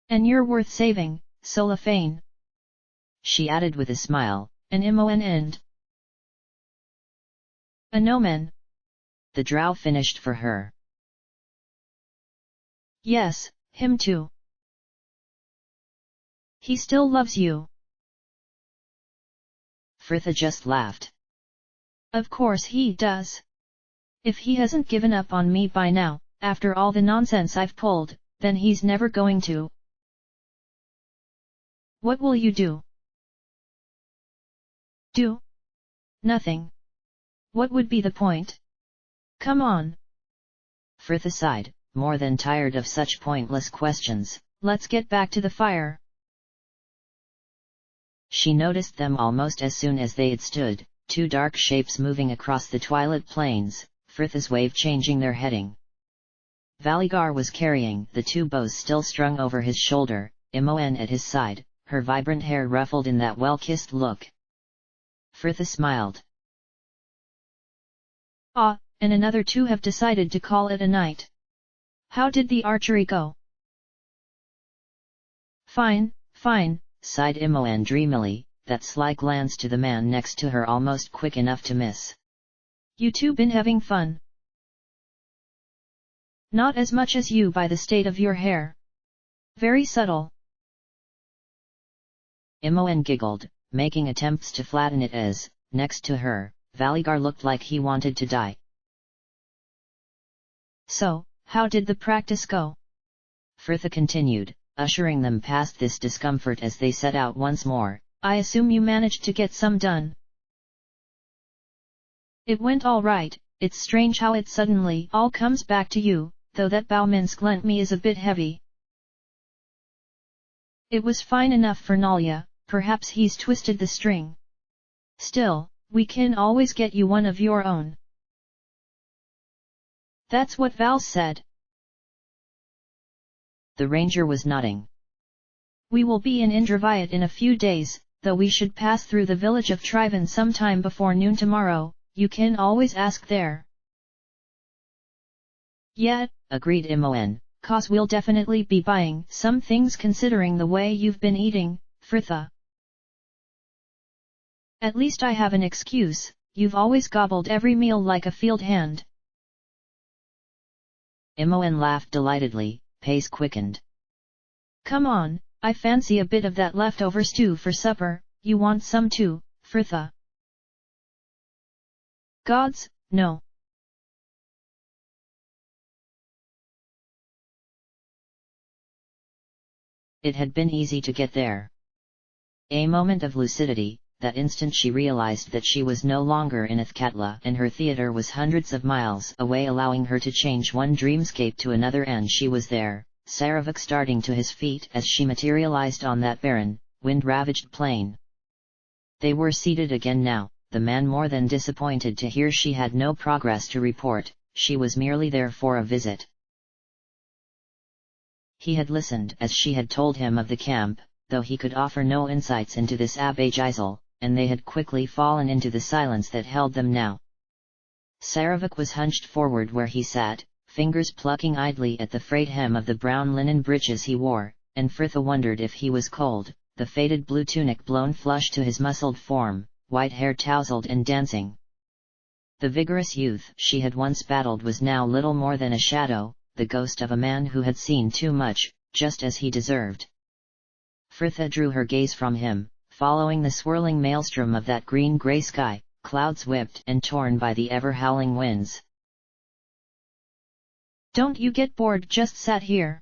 S2: And you're worth saving, Solafane.
S1: She added with a smile,
S2: an MONN. Anomen.
S1: The drow finished for her.
S2: Yes, him too. He still loves you.
S1: Fritha just laughed.
S2: Of course he does. If he hasn't given up on me by now, after all the nonsense I've pulled, then he's never going to. What will you do? Do? Nothing. What would be the point? Come on.
S1: Fritha sighed, more than tired of such pointless questions.
S2: Let's get back to the fire.
S1: She noticed them almost as soon as they had stood, two dark shapes moving across the twilit plains, Fritha's wave changing their heading. Valigar was carrying the two bows still strung over his shoulder, Imoen at his side, her vibrant hair ruffled in that well-kissed look. Fritha smiled.
S2: Ah, and another two have decided to call it a night. How did the archery go? Fine, fine,
S1: sighed Imoen dreamily, that sly glance to the man next to her almost quick enough to miss.
S2: You two been having fun? Not as much as you by the state of your hair. Very subtle.
S1: Imoen giggled, making attempts to flatten it as, next to her, Valigar looked like he wanted to die.
S2: So, how did the practice go?
S1: Fritha continued, ushering them past this discomfort as they set out once more.
S2: I assume you managed to get some done. It went all right. It's strange how it suddenly all comes back to you, though that Bauminsk lent me is a bit heavy. It was fine enough for Nalia, perhaps he's twisted the string. Still, we can always get you one of your own. That's what Val said.
S1: The ranger was nodding.
S2: We will be in Indravayat in a few days, though we should pass through the village of Trivan sometime before noon tomorrow. You can always ask there. Yeah,
S1: agreed Imoen,
S2: cause we'll definitely be buying some things considering the way you've been eating, Fritha. At least I have an excuse, you've always gobbled every meal like a field hand.
S1: Imoen laughed delightedly, pace quickened.
S2: Come on, I fancy a bit of that leftover stew for supper, you want some too, Fritha? Gods, no.
S1: It had been easy to get there. A moment of lucidity, that instant she realized that she was no longer in Athkatla and her theater was hundreds of miles away, allowing her to change one dreamscape to another, and she was there, Saravik starting to his feet as she materialized on that barren, wind-ravaged plain. They were seated again now, the man more than disappointed to hear she had no progress to report. She was merely there for a visit. He had listened as she had told him of the camp, though he could offer no insights into this Abhagisal, and they had quickly fallen into the silence that held them now. Saravik was hunched forward where he sat, fingers plucking idly at the frayed hem of the brown linen breeches he wore, and Fritha wondered if he was cold, the faded blue tunic blown flush to his muscled form, white hair tousled and dancing. The vigorous youth she had once battled was now little more than a shadow, the ghost of a man who had seen too much, just as he deserved. Fritha drew her gaze from him, following the swirling maelstrom of that green-grey sky, clouds whipped and torn by the ever-howling winds.
S2: Don't you get bored just sat here?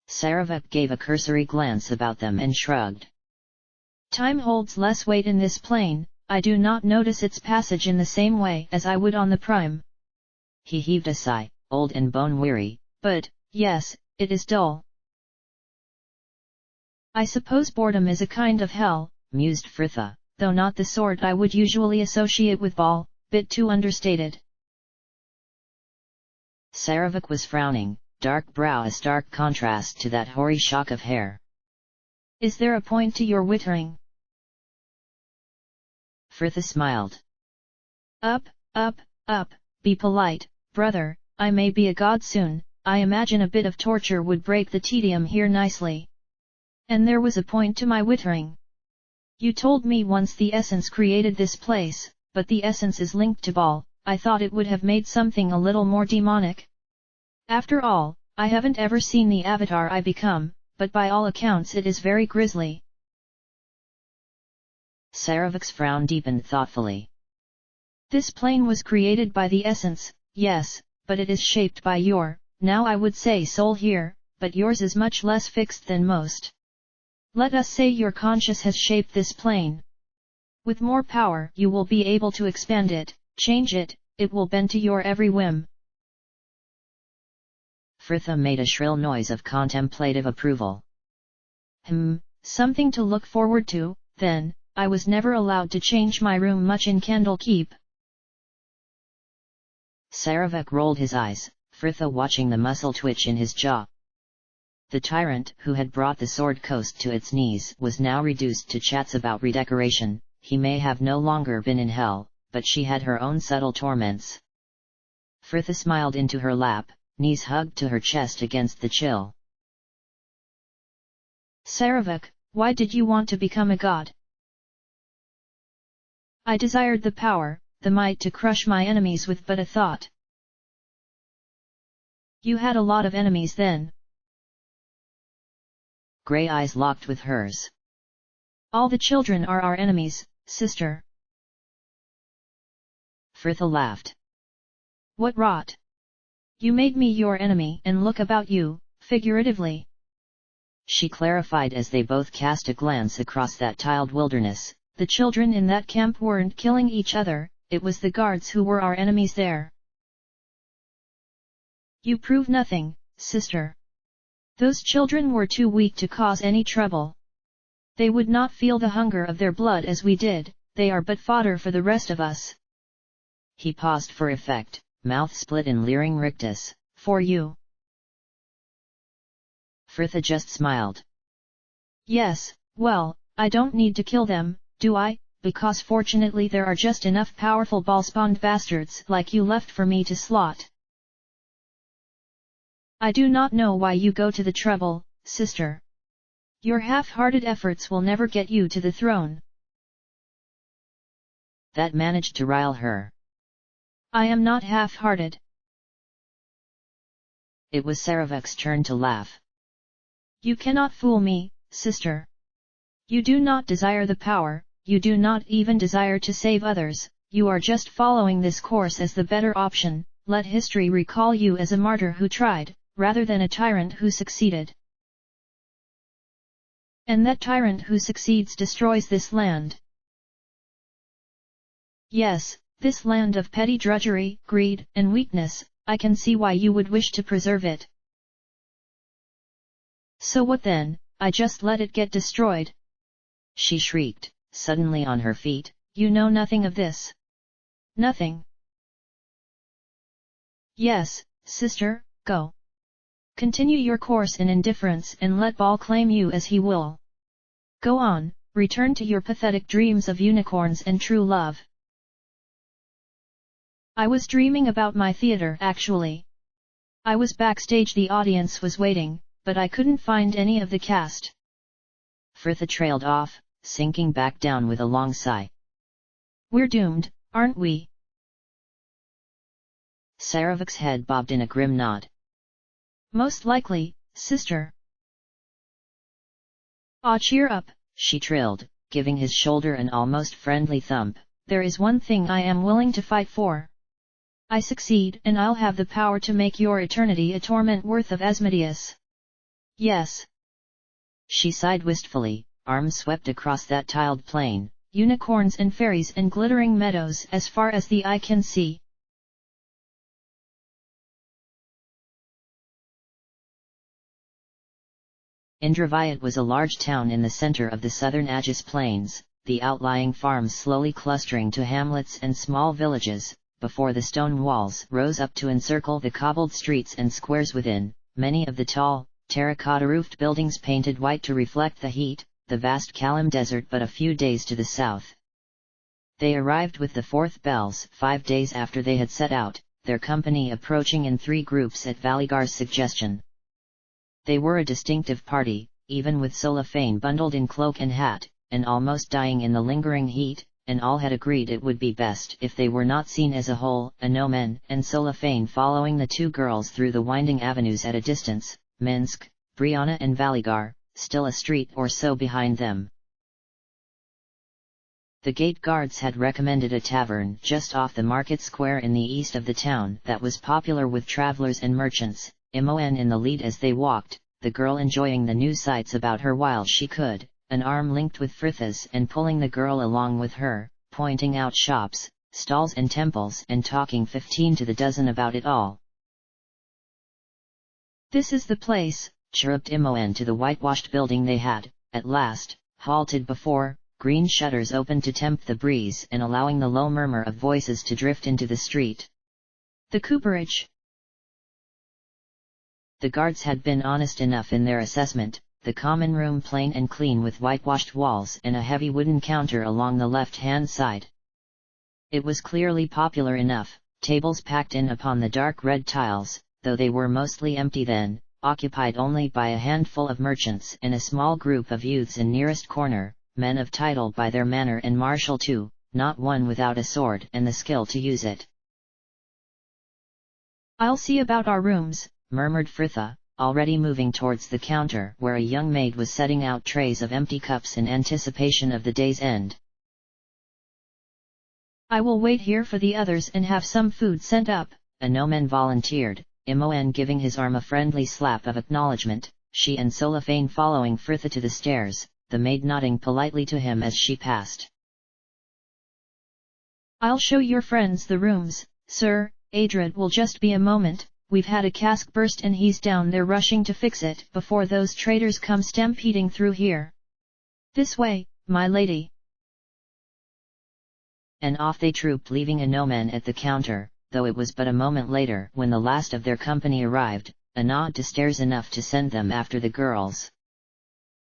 S1: Saravik gave a cursory glance about them and shrugged.
S2: Time holds less weight in this plane, I do not notice its passage in the same way as I would on the prime.
S1: He heaved a sigh, old and bone-weary.
S2: But, yes, it is dull. I suppose boredom is a kind of hell,
S1: mused Fritha,
S2: though not the sort I would usually associate with ball, bit too understated.
S1: Saravik was frowning, dark brow a stark contrast to that hoary shock of hair.
S2: Is there a point to your wittering?
S1: Fritha smiled.
S2: Up, be polite, brother, I may be a god soon, I imagine a bit of torture would break the tedium here nicely. And there was a point to my wittering. You told me once the essence created this place, but the essence is linked to ball, I thought it would have made something a little more demonic. After all, I haven't ever seen the avatar I become, but by all accounts it is very grisly.
S1: Saravak's frown deepened thoughtfully.
S2: This plane was created by the essence, yes, but it is shaped by your, now I would say soul here, but yours is much less fixed than most. Let us say your conscious has shaped this plane. With more power you will be able to expand it, change it, it will bend to your every whim.
S1: Fritha made a shrill noise of contemplative approval.
S2: Something to look forward to, then. I was never allowed to change my room much in Candlekeep.
S1: Saravak rolled his eyes, Fritha watching the muscle twitch in his jaw. The tyrant who had brought the sword coast to its knees was now reduced to chats about redecoration. He may have no longer been in hell, but she had her own subtle torments. Fritha smiled into her lap, knees hugged to her chest against the chill.
S2: Saravak, why did you want to become a god? I desired the power, the might to crush my enemies with but a thought. You had a lot of enemies then.
S1: Grey eyes locked with hers.
S2: All the children are our enemies, sister.
S1: Fritha laughed.
S2: What rot! You made me your enemy and look about you, figuratively.
S1: She clarified as they both cast a glance across that tiled wilderness.
S2: The children in that camp weren't killing each other, it was the guards who were our enemies there. You prove nothing, sister. Those children were too weak to cause any trouble. They would not feel the hunger of their blood as we did, they are but fodder for the rest of us.
S1: He paused for effect, mouth split in leering rictus, for you. Fritha just smiled.
S2: Yes, well, I don't need to kill them, do I, because fortunately there are just enough powerful ball-spawned bastards like you left for me to slot. I do not know why you go to the trouble, sister. Your half-hearted efforts will never get you to the throne.
S1: That managed to rile her.
S2: I am not half-hearted.
S1: It was Saravak's turn to laugh.
S2: You cannot fool me, sister. You do not desire the power, you do not even desire to save others, you are just following this course as the better option. Let history recall you as a martyr who tried, rather than a tyrant who succeeded. And that tyrant who succeeds destroys this land. Yes, this land of petty drudgery, greed, and weakness, I can see why you would wish to preserve it. So what then, I just let it get destroyed?
S1: She shrieked, suddenly on her feet.
S2: You know nothing of this. Nothing. Yes, sister, go. Continue your course in indifference and let Ball claim you as he will. Go on, return to your pathetic dreams of unicorns and true love. I was dreaming about my theater actually. I was backstage, the audience was waiting, but I couldn't find any of the cast.
S1: Fritha trailed off, sinking back down with a long sigh.
S2: We're doomed, aren't we?
S1: Saravak's head bobbed in a grim nod.
S2: Most likely, sister. Ah, cheer up,
S1: she trilled, giving his shoulder an almost friendly thump.
S2: There is one thing I am willing to fight for. I succeed and I'll have the power to make your eternity a torment worth of Asmodeus. Yes.
S1: She sighed wistfully, arms swept across that tiled plain.
S2: Unicorns and fairies and glittering meadows as far as the eye can see.
S1: Indravayat was a large town in the center of the southern Aegis Plains, the outlying farms slowly clustering to hamlets and small villages. Before the stone walls rose up to encircle the cobbled streets and squares within, many of the tall, terracotta-roofed buildings painted white to reflect the heat, the vast Kalim Desert but a few days to the south. They arrived with the fourth bells 5 days after they had set out, their company approaching in 3 groups at Valigar's suggestion. They were a distinctive party, even with Solafane bundled in cloak and hat, and almost dying in the lingering heat. and all had agreed it would be best if they were not seen as a whole. Anomen and Solafane following the two girls through the winding avenues at a distance, Minsk, Brianna and Valigar, still a street or so behind them. The gate guards had recommended a tavern just off the market square in the east of the town that was popular with travelers and merchants, Imoen in the lead as they walked, the girl enjoying the new sights about her while she could, an arm linked with Fritha's and pulling the girl along with her, pointing out shops, stalls and temples and talking 15 to the dozen about it all.
S2: "This is the place,"
S1: chirruped Imoen to the whitewashed building they had, at last, halted before. Green shutters opened to tempt the breeze and allowing the low murmur of voices to drift into the street.
S2: "The Cooperage."
S1: The guards had been honest enough in their assessment, the common room plain and clean with whitewashed walls and a heavy wooden counter along the left-hand side. It was clearly popular enough, tables packed in upon the dark red tiles, though they were mostly empty then, occupied only by a handful of merchants and a small group of youths in nearest corner, men of title by their manner and martial too, not one without a sword and the skill to use it.
S2: "I'll see about our rooms,"
S1: murmured Fritha, already moving towards the counter where a young maid was setting out trays of empty cups in anticipation of the day's end.
S2: "I will wait here for the others and have some food sent up,"
S1: Anomen volunteered, Imoen giving his arm a friendly slap of acknowledgement, she and Solafane following Fritha to the stairs, the maid nodding politely to him as she passed.
S2: "I'll show your friends the rooms, sir. Adred will just be a moment, we've had a cask burst and he's down there rushing to fix it before those traitors come stampeding through here. This way, my lady."
S1: And off they trooped leaving Anomen at the counter, though it was but a moment later when the last of their company arrived, a nod to stairs enough to send them after the girls.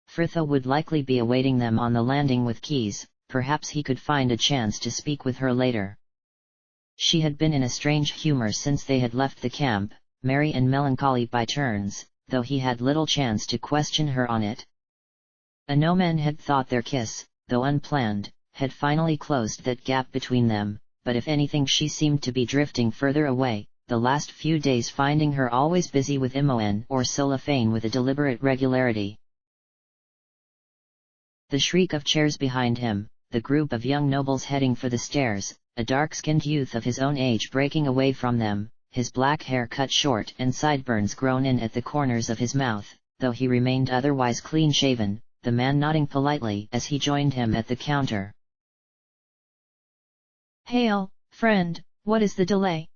S1: Fritha would likely be awaiting them on the landing with keys, perhaps he could find a chance to speak with her later. She had been in a strange humor since they had left the camp, merry and melancholy by turns, though he had little chance to question her on it. Anomen had thought their kiss, though unplanned, had finally closed that gap between them, but if anything she seemed to be drifting further away, the last few days finding her always busy with Imoen or Solafane with a deliberate regularity. The shriek of chairs behind him, the group of young nobles heading for the stairs, a dark-skinned youth of his own age breaking away from them, his black hair cut short and sideburns grown in at the corners of his mouth, though he remained otherwise clean-shaven, the man nodding politely as he joined him at the counter.
S2: "Hail, friend, what is the delay?"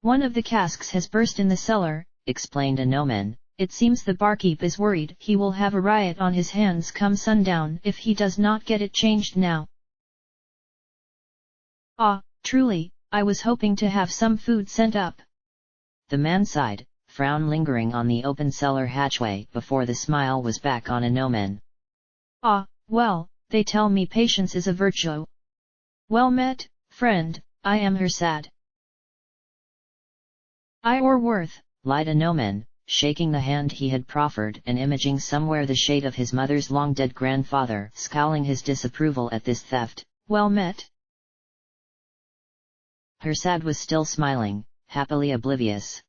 S2: "One of the casks has burst in the cellar," explained Anomen. "It seems the barkeep is worried he will have a riot on his hands come sundown if he does not get it changed now." "Ah, truly, I was hoping to have some food sent up."
S1: The man sighed, frown lingering on the open cellar hatchway before the smile was back on Anomen.
S2: "Ah, well, they tell me patience is a virtue." "Well met, friend, I am her sad." "I or worth,"
S1: lied Anomen, shaking the hand he had proffered and imaging somewhere the shade of his mother's long-dead grandfather scowling his disapproval at this theft.
S2: "Well met."
S1: Hersad was still smiling, happily oblivious.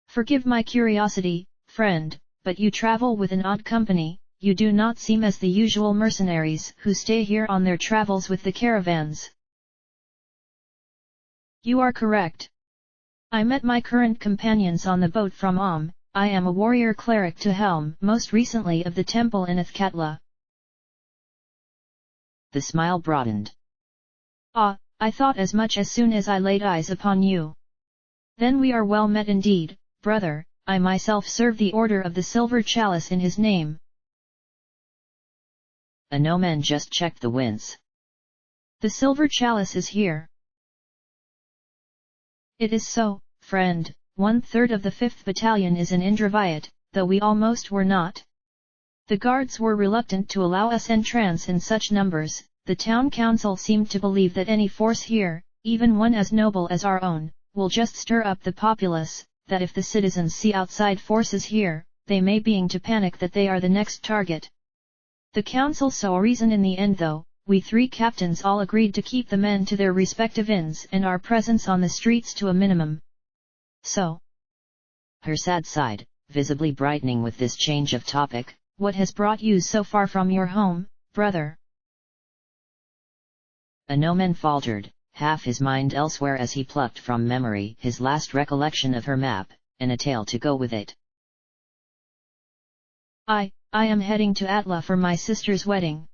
S2: "Forgive my curiosity, friend, but you travel with an odd company, you do not seem as the usual mercenaries who stay here on their travels with the caravans." "You are correct. I met my current companions on the boat from I am a warrior cleric to Helm, most recently of the temple in Athkatla."
S1: The smile broadened.
S2: "Ah, I thought as much as soon as I laid eyes upon you. Then we are well met indeed, brother. I myself serve the Order of the Silver Chalice in his name."
S1: Anomen just checked the wince.
S2: "The Silver Chalice is here." "It is so, friend. 1/3 of the 5th Battalion is in Indravayat, though we almost were not. The guards were reluctant to allow us entrance in such numbers. The town council seemed to believe that any force here, even one as noble as our own, will just stir up the populace, that if the citizens see outside forces here, they may begin to panic that they are the next target." The council saw reason in the end though. We 3 captains all agreed to keep the men to their respective inns and our presence on the streets to a minimum. So.
S1: Persad sighed, visibly brightening with this change of topic.
S2: What has brought you so far from your home, brother?
S1: Anomen faltered, half his mind elsewhere as he plucked from memory his last recollection of her map, and a tale to go with it.
S2: I am heading to Atla for my sister's wedding.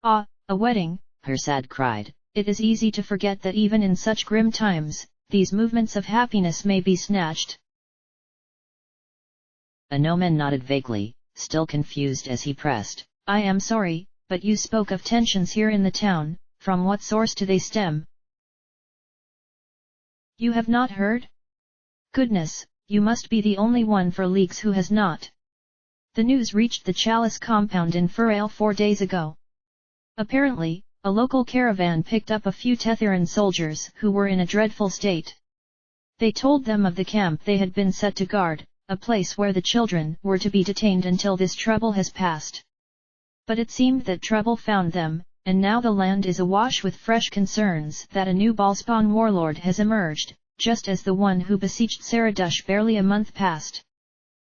S2: Ah, a wedding,
S1: Persad cried.
S2: It is easy to forget that even in such grim times, these movements of happiness may be snatched.
S1: Anomen nodded vaguely, still confused as he pressed.
S2: I am sorry, but you spoke of tensions here in the town, from what source do they stem? You have not heard? Goodness, you must be the only one for leagues who has not. The news reached the Chalice compound in Furail 4 days ago. Apparently, a local caravan picked up a few Tetheran soldiers who were in a dreadful state. They told them of the camp they had been set to guard, a place where the children were to be detained until this trouble has passed. But it seemed that trouble found them, and now the land is awash with fresh concerns that a new Baalspawn warlord has emerged, just as the one who besieged Saradush barely a month past.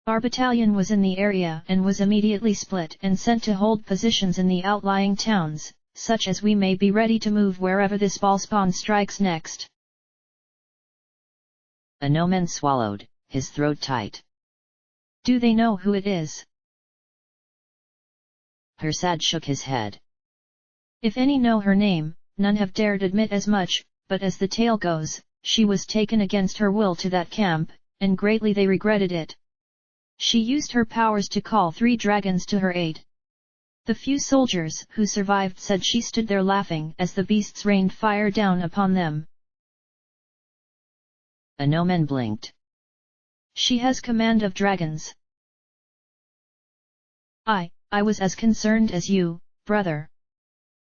S2: Our battalion was in the area and was immediately split and sent to hold positions in the outlying towns, such as we may be ready to move wherever this Baalspawn strikes next.
S1: Anomen swallowed, his throat tight.
S2: Do they know who it is?
S1: Persad shook his head.
S2: If any know her name, none have dared admit as much, but as the tale goes, she was taken against her will to that camp, and greatly they regretted it. She used her powers to call 3 dragons to her aid. The few soldiers who survived said she stood there laughing as the beasts rained fire down upon them.
S1: Anomen blinked.
S2: She has command of dragons. I was as concerned as you, brother.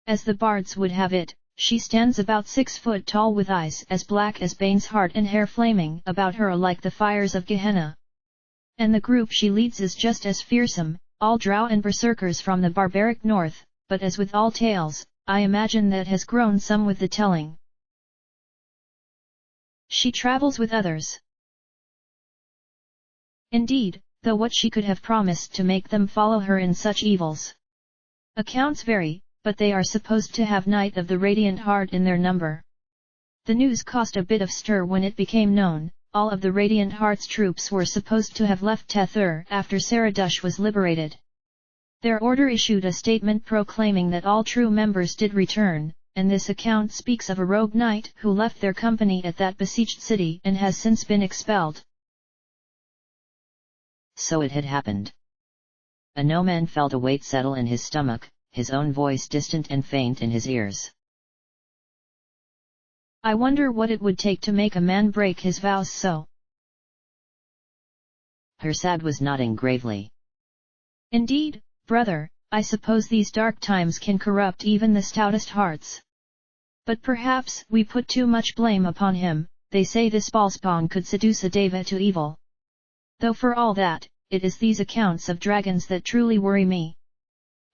S2: As the bards would have it, she stands about 6 foot tall with eyes as black as Bane's heart and hair flaming about her like the fires of Gehenna. And the group she leads is just as fearsome, all drow and berserkers from the barbaric north, but as with all tales, I imagine that has grown some with the telling. She travels with others. Indeed, though what she could have promised to make them follow her in such evils. Accounts vary, but they are supposed to have Knight of the Radiant Heart in their number. The news caused a bit of stir when it became known. All of the Radiant Heart's troops were supposed to have left Tether after Saradush was liberated. Their order issued a statement proclaiming that all true members did return, and this account speaks of a rogue knight who left their company at that besieged city and has since been expelled.
S1: So it had happened. Anomen felt a weight settle in his stomach, his own voice distant and faint in his ears.
S2: I wonder what it would take to make a man break his vows so.
S1: Persad was nodding gravely.
S2: Indeed, brother, I suppose these dark times can corrupt even the stoutest hearts. But perhaps we put too much blame upon him. They say this Baalspawn could seduce a deva to evil. Though for all that, it is these accounts of dragons that truly worry me.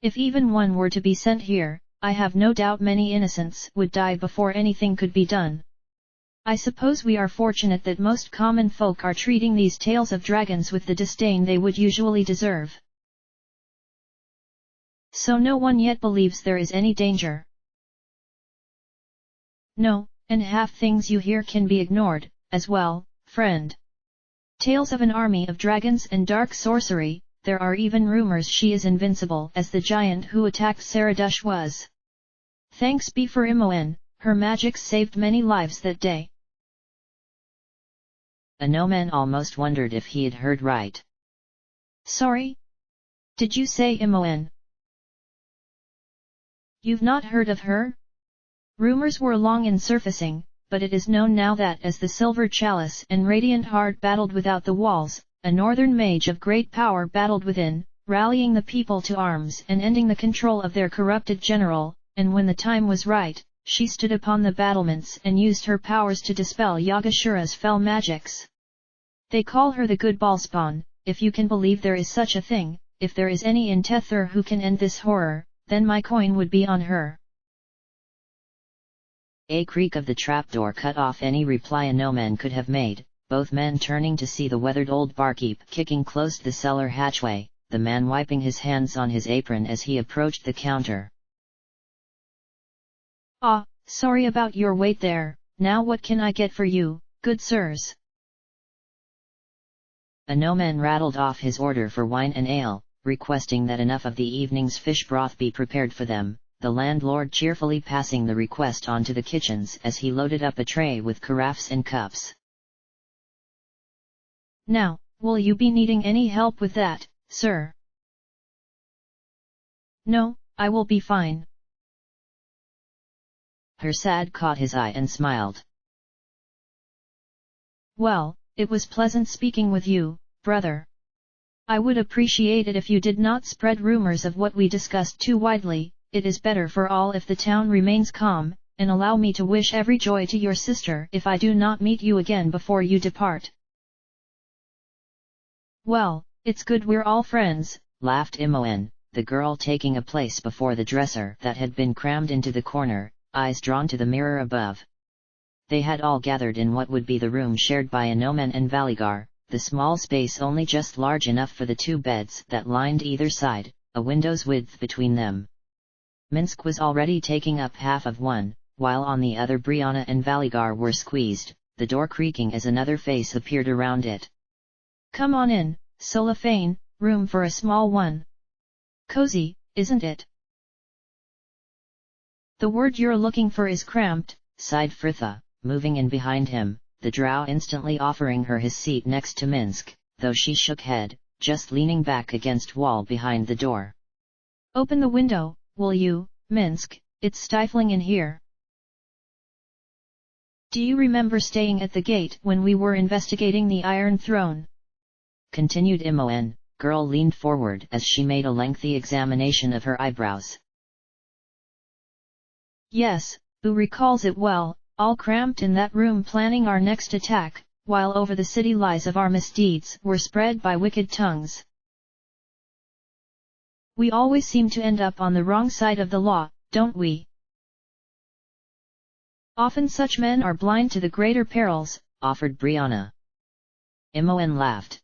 S2: If even one were to be sent here, I have no doubt many innocents would die before anything could be done. I suppose we are fortunate that most common folk are treating these tales of dragons with the disdain they would usually deserve. So no one yet believes there is any danger. No, and half things you hear can be ignored, as well, friend. Tales of an army of dragons and dark sorcery, there are even rumors she is invincible as the giant who attacked Saradush was. Thanks be for Imoen, her magic saved many lives that day.
S1: Anomen almost wondered if he had heard right.
S2: Sorry? Did you say Imoen? You've not heard of her? Rumors were long in surfacing, but it is known now that as the Silver Chalice and Radiant Heart battled without the walls, a northern mage of great power battled within, rallying the people to arms and ending the control of their corrupted general, and when the time was right, she stood upon the battlements and used her powers to dispel Yagashura's fell magics. They call her the Good Baalspawn, if you can believe there is such a thing. if there is any in Tether who can end this horror, then my coin would be on her.
S1: A creak of the trapdoor cut off any reply a man could have made, both men turning to see the weathered old barkeep kicking closed the cellar hatchway, the man wiping his hands on his apron as he approached the counter.
S2: "Ah, sorry about your wait there, now what can I get for you, good sirs?"
S1: A man rattled off his order for wine and ale, requesting that enough of the evening's fish broth be prepared for them, the landlord cheerfully passing the request on to the kitchens as he loaded up a tray with carafes and cups.
S2: "Now, will you be needing any help with that, sir?" "No, I will be fine."
S1: Hersad caught his eye and smiled.
S2: "Well, it was pleasant speaking with you, brother. I would appreciate it if you did not spread rumors of what we discussed too widely. It is better for all if the town remains calm, and allow me to wish every joy to your sister if I do not meet you again before you depart." "Well, it's good we're all friends,"
S1: laughed Imoen, the girl taking a place before the dresser that had been crammed into the corner, eyes drawn to the mirror above. They had all gathered in what would be the room shared by Anomen and Valigar, the small space only just large enough for the two beds that lined either side, a window's width between them. Minsk was already taking up half of one, while on the other Brianna and Valigar were squeezed, the door creaking as another face appeared around it.
S2: "Come on in, Solafane, room for a small one. Cozy, isn't it?" "The word you're looking for is cramped,"
S1: sighed Fritha, moving in behind him, the drow instantly offering her his seat next to Minsk, though she shook head, just leaning back against wall behind the door.
S2: "Open the window, will you, Minsk, it's stifling in here." "Do you remember staying at the gate when we were investigating the Iron Throne?"
S1: continued Imoen. Girl leaned forward as she made a lengthy examination of her eyebrows.
S2: "Yes, who recalls it well, all cramped in that room planning our next attack, while over the city lies of our misdeeds were spread by wicked tongues. We always seem to end up on the wrong side of the law, don't we? Often such men are blind to the greater perils,"
S1: offered Brianna. Imoen laughed.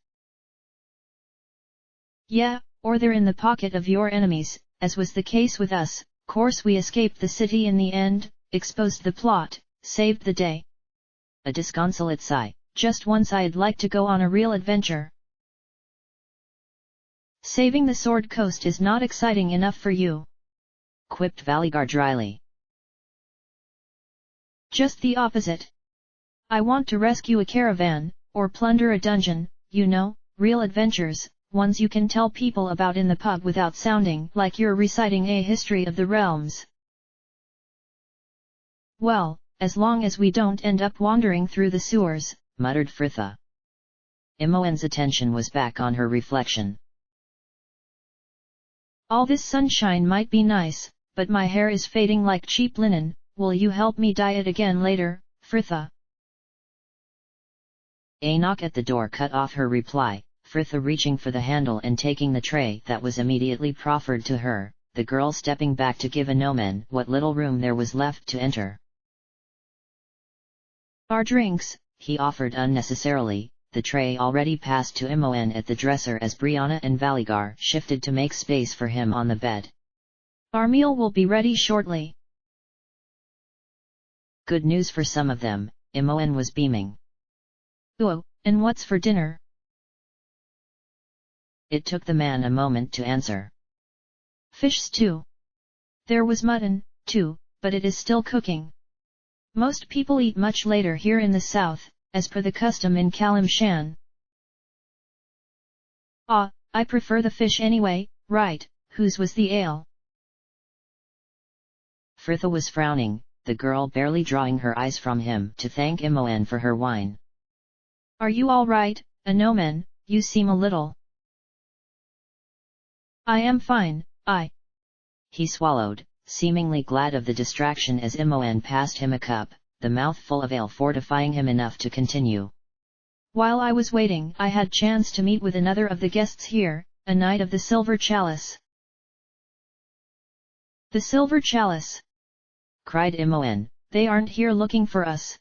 S2: "Yeah, or they're in the pocket of your enemies, as was the case with us. Course we escaped the city in the end, exposed the plot, saved the day."
S1: A disconsolate sigh.
S2: "Just once I'd like to go on a real adventure." "Saving the Sword Coast is not exciting enough for you,"
S1: quipped Valigar dryly.
S2: "Just the opposite. I want to rescue a caravan, or plunder a dungeon, you know, real adventures, ones you can tell people about in the pub without sounding like you're reciting a history of the realms." "Well, as long as we don't end up wandering through the sewers,"
S1: muttered Fritha. Imoen's attention was back on her reflection.
S2: "All this sunshine might be nice, but my hair is fading like cheap linen. Will you help me dye it again later, Fritha?"
S1: A knock at the door cut off her reply. Fritha reaching for the handle and taking the tray that was immediately proffered to her, the girl stepping back to give Anomen what little room there was left to enter.
S2: "Our drinks,"
S1: he offered unnecessarily, the tray already passed to Imoen at the dresser as Brianna and Valigar shifted to make space for him on the bed.
S2: "Our meal will be ready shortly."
S1: Good news for some of them, Imoen was beaming.
S2: "Oh, and what's for dinner?"
S1: It took the man a moment to answer.
S2: "Fish stew. There was mutton, too, but it is still cooking. Most people eat much later here in the south, as per the custom in Kalimshan." "Ah, I prefer the fish anyway, right, whose was the ale?"
S1: Fritha was frowning, the girl barely drawing her eyes from him to thank Imoen for her wine.
S2: "Are you all right, Anomen? You seem a little—" "I am fine,
S1: He swallowed, seemingly glad of the distraction as Imoen passed him a cup, the mouthful of ale fortifying him enough to continue.
S2: "While I was waiting I had chance to meet with another of the guests here, a knight of the Silver Chalice. The Silver Chalice!
S1: cried Imoen.
S2: They aren't here looking for us.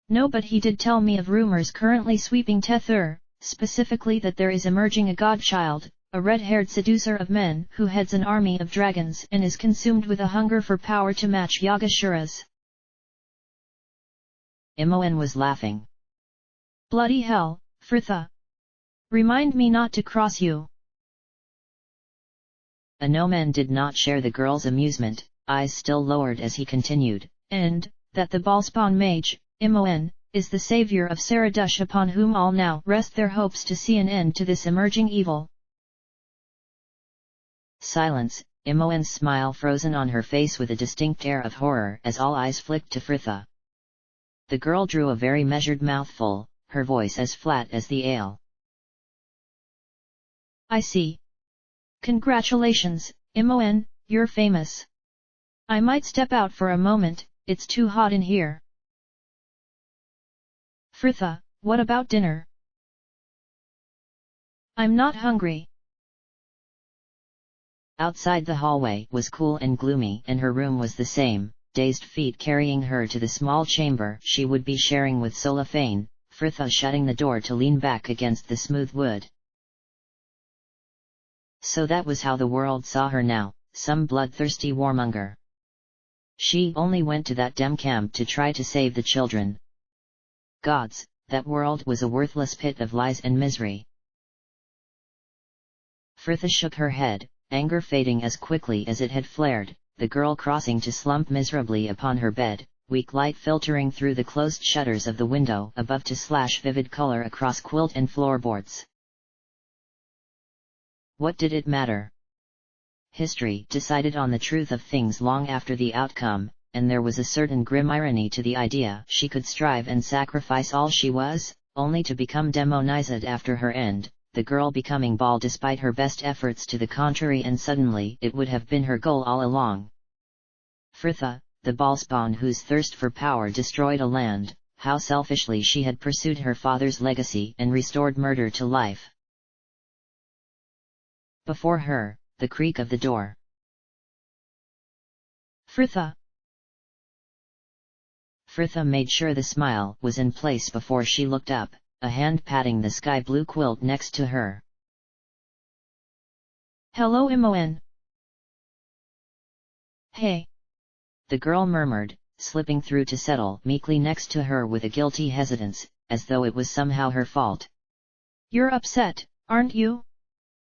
S2: No, but he did tell me of rumors currently sweeping Tethur, specifically that there is emerging a godchild, a red-haired seducer of men who heads an army of dragons and is consumed with a hunger for power to match Yagashura's.
S1: Imoen was laughing.
S2: Bloody hell, Fritha! Remind me not to cross you.
S1: Anomen did not share the girl's amusement, eyes still lowered as he continued,
S2: and that the Ballspawn mage, Imoen, is the savior of Saradush upon whom all now rest their hopes to see an end to this emerging evil.
S1: Silence, Imoen's smile frozen on her face with a distinct air of horror as all eyes flicked to Fritha. The girl drew a very measured mouthful, her voice as flat as the ale.
S2: I see. Congratulations, Imoen, you're famous. I might step out for a moment, it's too hot in here. Fritha, what about dinner? I'm not hungry.
S1: Outside the hallway was cool and gloomy and her room was the same, dazed feet carrying her to the small chamber she would be sharing with Solafane, Fritha shutting the door to lean back against the smooth wood. So that was how the world saw her now, some bloodthirsty warmonger. She only went to that dem camp to try to save the children. Gods, that world was a worthless pit of lies and misery. Fritha shook her head, anger fading as quickly as it had flared, the girl crossing to slump miserably upon her bed, weak light filtering through the closed shutters of the window above to slash vivid color across quilt and floorboards. What did it matter? History decided on the truth of things long after the outcome, and there was a certain grim irony to the idea she could strive and sacrifice all she was, only to become demonized after her end, the girl becoming Ball despite her best efforts to the contrary, and suddenly it would have been her goal all along. Fritha, the Ballspawn whose thirst for power destroyed a land, how selfishly she had pursued her father's legacy and restored murder to life. Before her, the creak of the door.
S2: Fritha.
S1: Fritha made sure the smile was in place before she looked up, a hand patting the sky blue quilt next to her.
S2: Hello, Imoen. Hey.
S1: The girl murmured, slipping through to settle meekly next to her with a guilty hesitance, as though it was somehow her fault.
S2: You're upset, aren't you?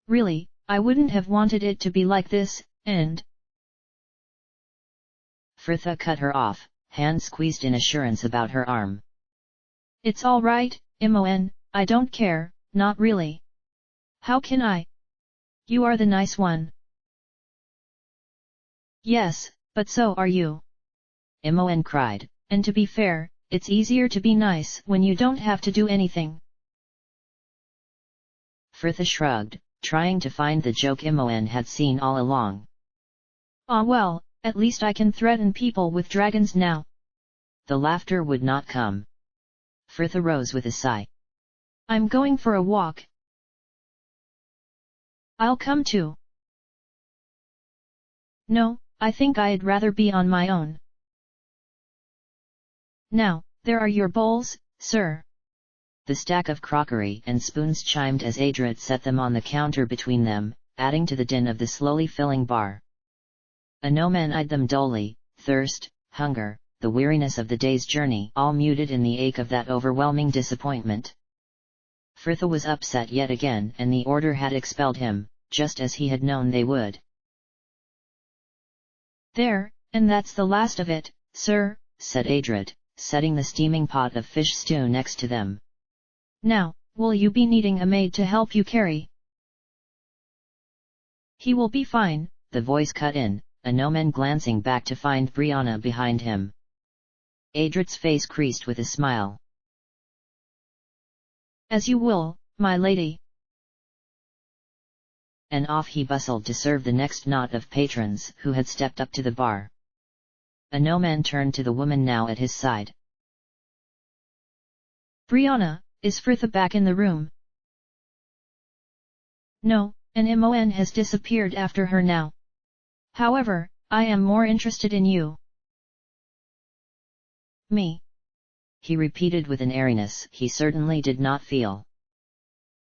S2: Really, I wouldn't have wanted it to be like this, and...
S1: Fritha cut her off, hand squeezed in assurance about her arm.
S2: It's all right, Imoen, I don't care, not really. How can I? You are the nice one. Yes, but so are you.
S1: Imoen cried.
S2: And to be fair, it's easier to be nice when you don't have to do anything.
S1: Fritha shrugged, trying to find the joke Imoen had seen all along.
S2: Ah well, at least I can threaten people with dragons now.
S1: The laughter would not come. Fritha rose with a sigh.
S2: I'm going for a walk. I'll come too. No, I think I'd rather be on my own. Now, there are your bowls, sir.
S1: The stack of crockery and spoons chimed as Adred set them on the counter between them, adding to the din of the slowly filling bar. Anomen eyed them dully, thirst, hunger, the weariness of the day's journey all muted in the ache of that overwhelming disappointment. Fritha was upset yet again, and the order had expelled him, just as he had known they would.
S2: There, and that's the last of it, sir,
S1: said Adred, setting the steaming pot of fish stew next to them.
S2: Now, will you be needing a maid to help you carry? He will be fine,
S1: the voice cut in, Anomen glancing back to find Brianna behind him. Adred's face creased with a smile.
S2: As you will, my lady.
S1: And off he bustled to serve the next knot of patrons who had stepped up to the bar. Anomen turned to the woman now at his side.
S2: Brianna, is Fritha back in the room? No, and Mon has disappeared after her now. However, I am more interested in you.
S1: Me? He repeated with an airiness he certainly did not feel.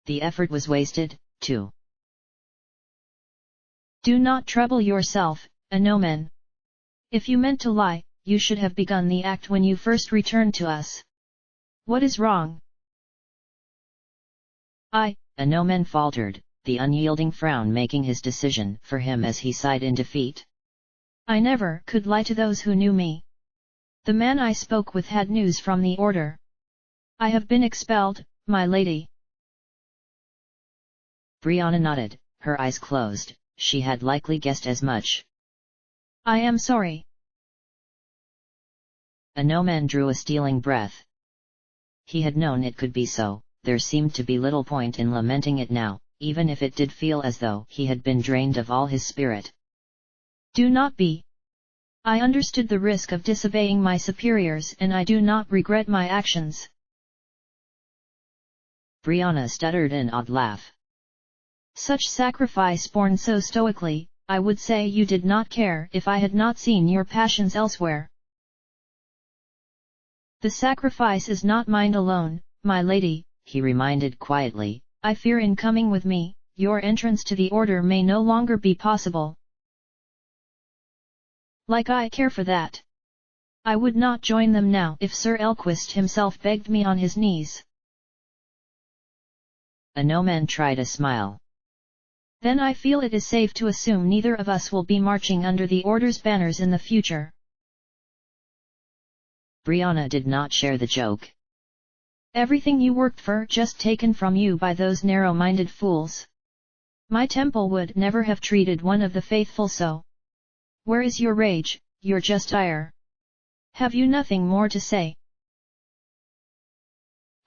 S1: The effort was wasted, too.
S2: Do not trouble yourself, Mon. If you meant to lie, you should have begun the act when you first returned to us. What is wrong?
S1: Mon faltered, the unyielding frown making his decision for him as he sighed in defeat.
S2: I never could lie to those who knew me. The man I spoke with had news from the order. I have been expelled, my lady.
S1: Brianna nodded, her eyes closed. She had likely guessed as much.
S2: I am sorry.
S1: Mon drew a stealing breath. He had known it could be so. There seemed to be little point in lamenting it now, even if it did feel as though he had been drained of all his spirit.
S2: Do not be. I understood the risk of disobeying my superiors and I do not regret my actions.
S1: Brianna stuttered an odd laugh.
S2: Such sacrifice borne so stoically, I would say you did not care if I had not seen your passions elsewhere. The sacrifice is not mine alone, my lady,
S1: he reminded quietly.
S2: I fear in coming with me, your entrance to the order may no longer be possible. Like I care for that. I would not join them now if Sir Elquist himself begged me on his knees.
S1: Mon tried a smile.
S2: Then I feel it is safe to assume neither of us will be marching under the order's banners in the future.
S1: Brianna did not share the joke.
S2: Everything you worked for just taken from you by those narrow-minded fools. My temple would never have treated one of the faithful so. Where is your rage, your just ire? Have you nothing more to say?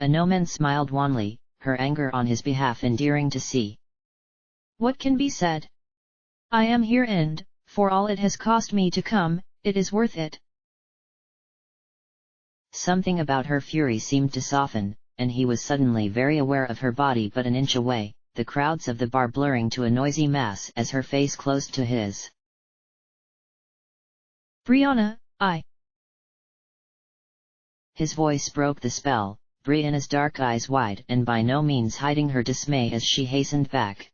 S1: Mon smiled wanly, her anger on his behalf endearing to see.
S2: What can be said? I am here and, for all it has cost me to come, it is worth it.
S1: Something about her fury seemed to soften, and he was suddenly very aware of her body but an inch away, the crowds of the bar blurring to a noisy mass as her face closed to his.
S2: Brianna,
S1: His voice broke the spell, Brianna's dark eyes wide and by no means hiding her dismay as she hastened back.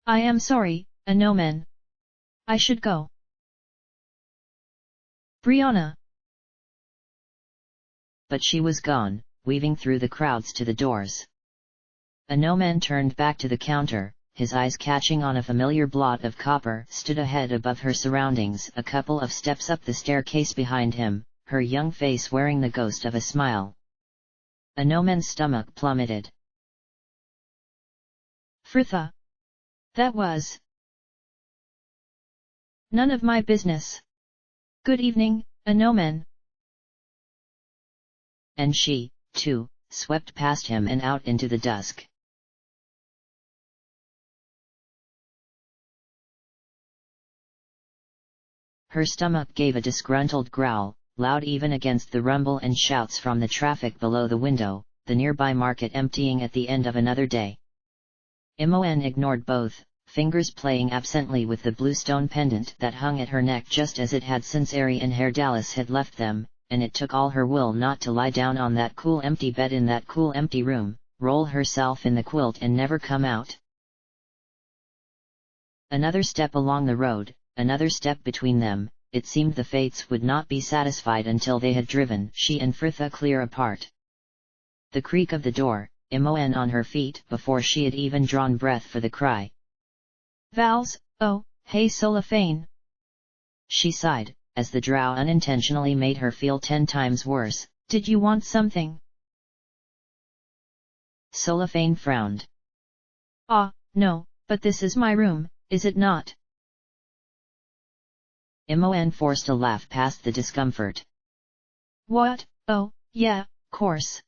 S2: I am sorry, Mon. I should go. Brianna.
S1: But she was gone, weaving through the crowds to the doors. Mon turned back to the counter, his eyes catching on a familiar blot of copper stood ahead above her surroundings a couple of steps up the staircase behind him, her young face wearing the ghost of a smile. Mon's stomach plummeted.
S2: Fritha. That was none of my business. Good evening, Mon.
S1: And she, too, swept past him and out into the dusk. Her stomach gave a disgruntled growl, loud even against the rumble and shouts from the traffic below the window, the nearby market emptying at the end of another day. Mon ignored both, fingers playing absently with the blue stone pendant that hung at her neck just as it had since Ari and Herr Dallas had left them, and it took all her will not to lie down on that cool empty bed in that cool empty room, roll herself in the quilt and never come out. Another step along the road, another step between them, it seemed the fates would not be satisfied until they had driven she and Fritha clear apart. The creak of the door, Mon on her feet before she had even drawn breath for the cry.
S2: Vals, oh, hey Solafane.
S1: She sighed, as the drow unintentionally made her feel 10 times worse.
S2: Did you want something?
S1: Solafane frowned.
S2: No, but this is my room, is it not?
S1: Mon forced a laugh past the discomfort.
S2: What? Oh, yeah, course.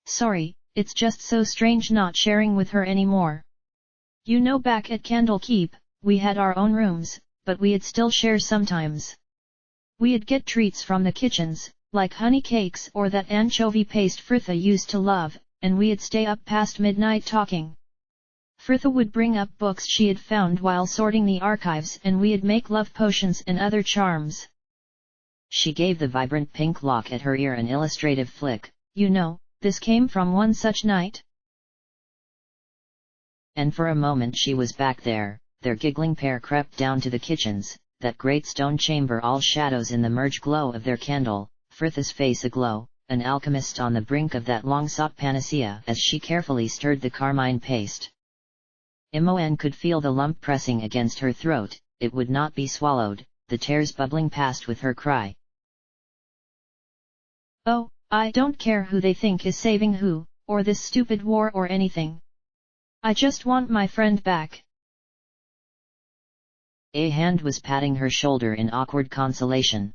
S2: Sorry, it's just so strange not sharing with her anymore. You know, back at Candlekeep, we had our own rooms, but we'd still share sometimes. We'd get treats from the kitchens, like honey cakes or that anchovy paste Fritha used to love, and we'd stay up past midnight talking, Frithha would bring up books she had found while sorting the archives and we'd make love potions and other charms.
S1: She gave the vibrant pink lock at her ear an illustrative flick.
S2: You know, this came from one such night.
S1: And for a moment she was back there. Their giggling pair crept down to the kitchens, that great stone chamber all shadows in the merge glow of their candle, Frithha's face aglow, an alchemist on the brink of that long-sought panacea as she carefully stirred the carmine paste. Imoen could feel the lump pressing against her throat, it would not be swallowed, the tears bubbling past with her cry.
S2: Oh, I don't care who they think is saving who, or this stupid war or anything. I just want my friend back.
S1: A hand was patting her shoulder in awkward consolation.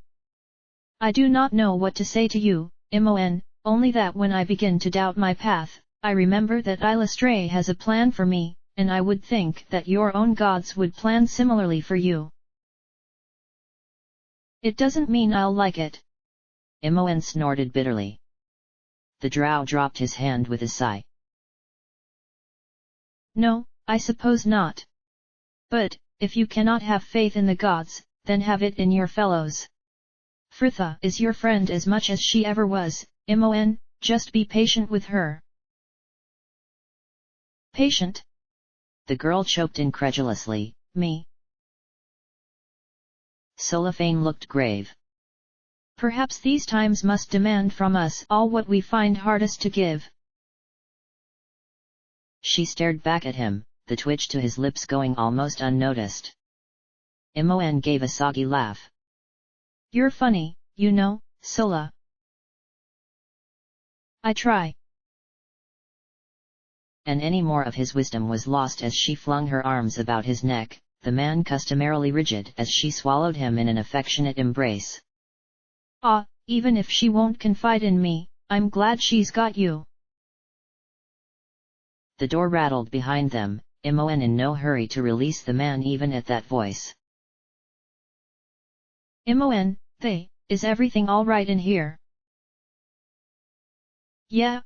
S2: I do not know what to say to you, Imoen, only that when I begin to doubt my path, I remember that Illustre has a plan for me, and I would think that your own gods would plan similarly for you. It doesn't mean I'll like it.
S1: Imoen snorted bitterly. The drow dropped his hand with a sigh.
S2: No, I suppose not. But, if you cannot have faith in the gods, then have it in your fellows. Frithha is your friend as much as she ever was, Imoen, just be patient with her. Patient?
S1: The girl choked incredulously, me? Solifane looked grave.
S2: Perhaps these times must demand from us all what we find hardest to give.
S1: She stared back at him, the twitch to his lips going almost unnoticed. Imoen gave a soggy laugh.
S2: You're funny, you know, Sola. I try.
S1: And any more of his wisdom was lost as she flung her arms about his neck, the man customarily rigid as she swallowed him in an affectionate embrace.
S2: Ah, even if she won't confide in me, I'm glad she's got you.
S1: The door rattled behind them, Imoen in no hurry to release the man even at that voice.
S2: Imoen, is everything all right in here? Yeah,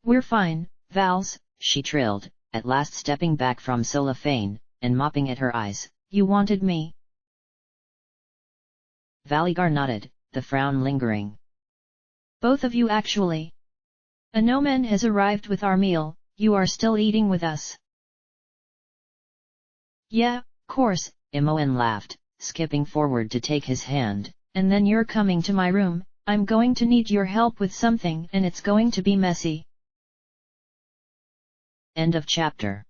S2: we're fine, Vals,
S1: she trilled, at last stepping back from Solifane, and mopping at her eyes.
S2: You wanted me?
S1: Valigar nodded, the frown lingering.
S2: Both of you actually. A noman has arrived with our meal, you are still eating with us. Yeah, course,
S1: Imoen laughed, skipping forward to take his hand.
S2: And then you're coming to my room, I'm going to need your help with something and it's going to be messy.
S1: End of chapter.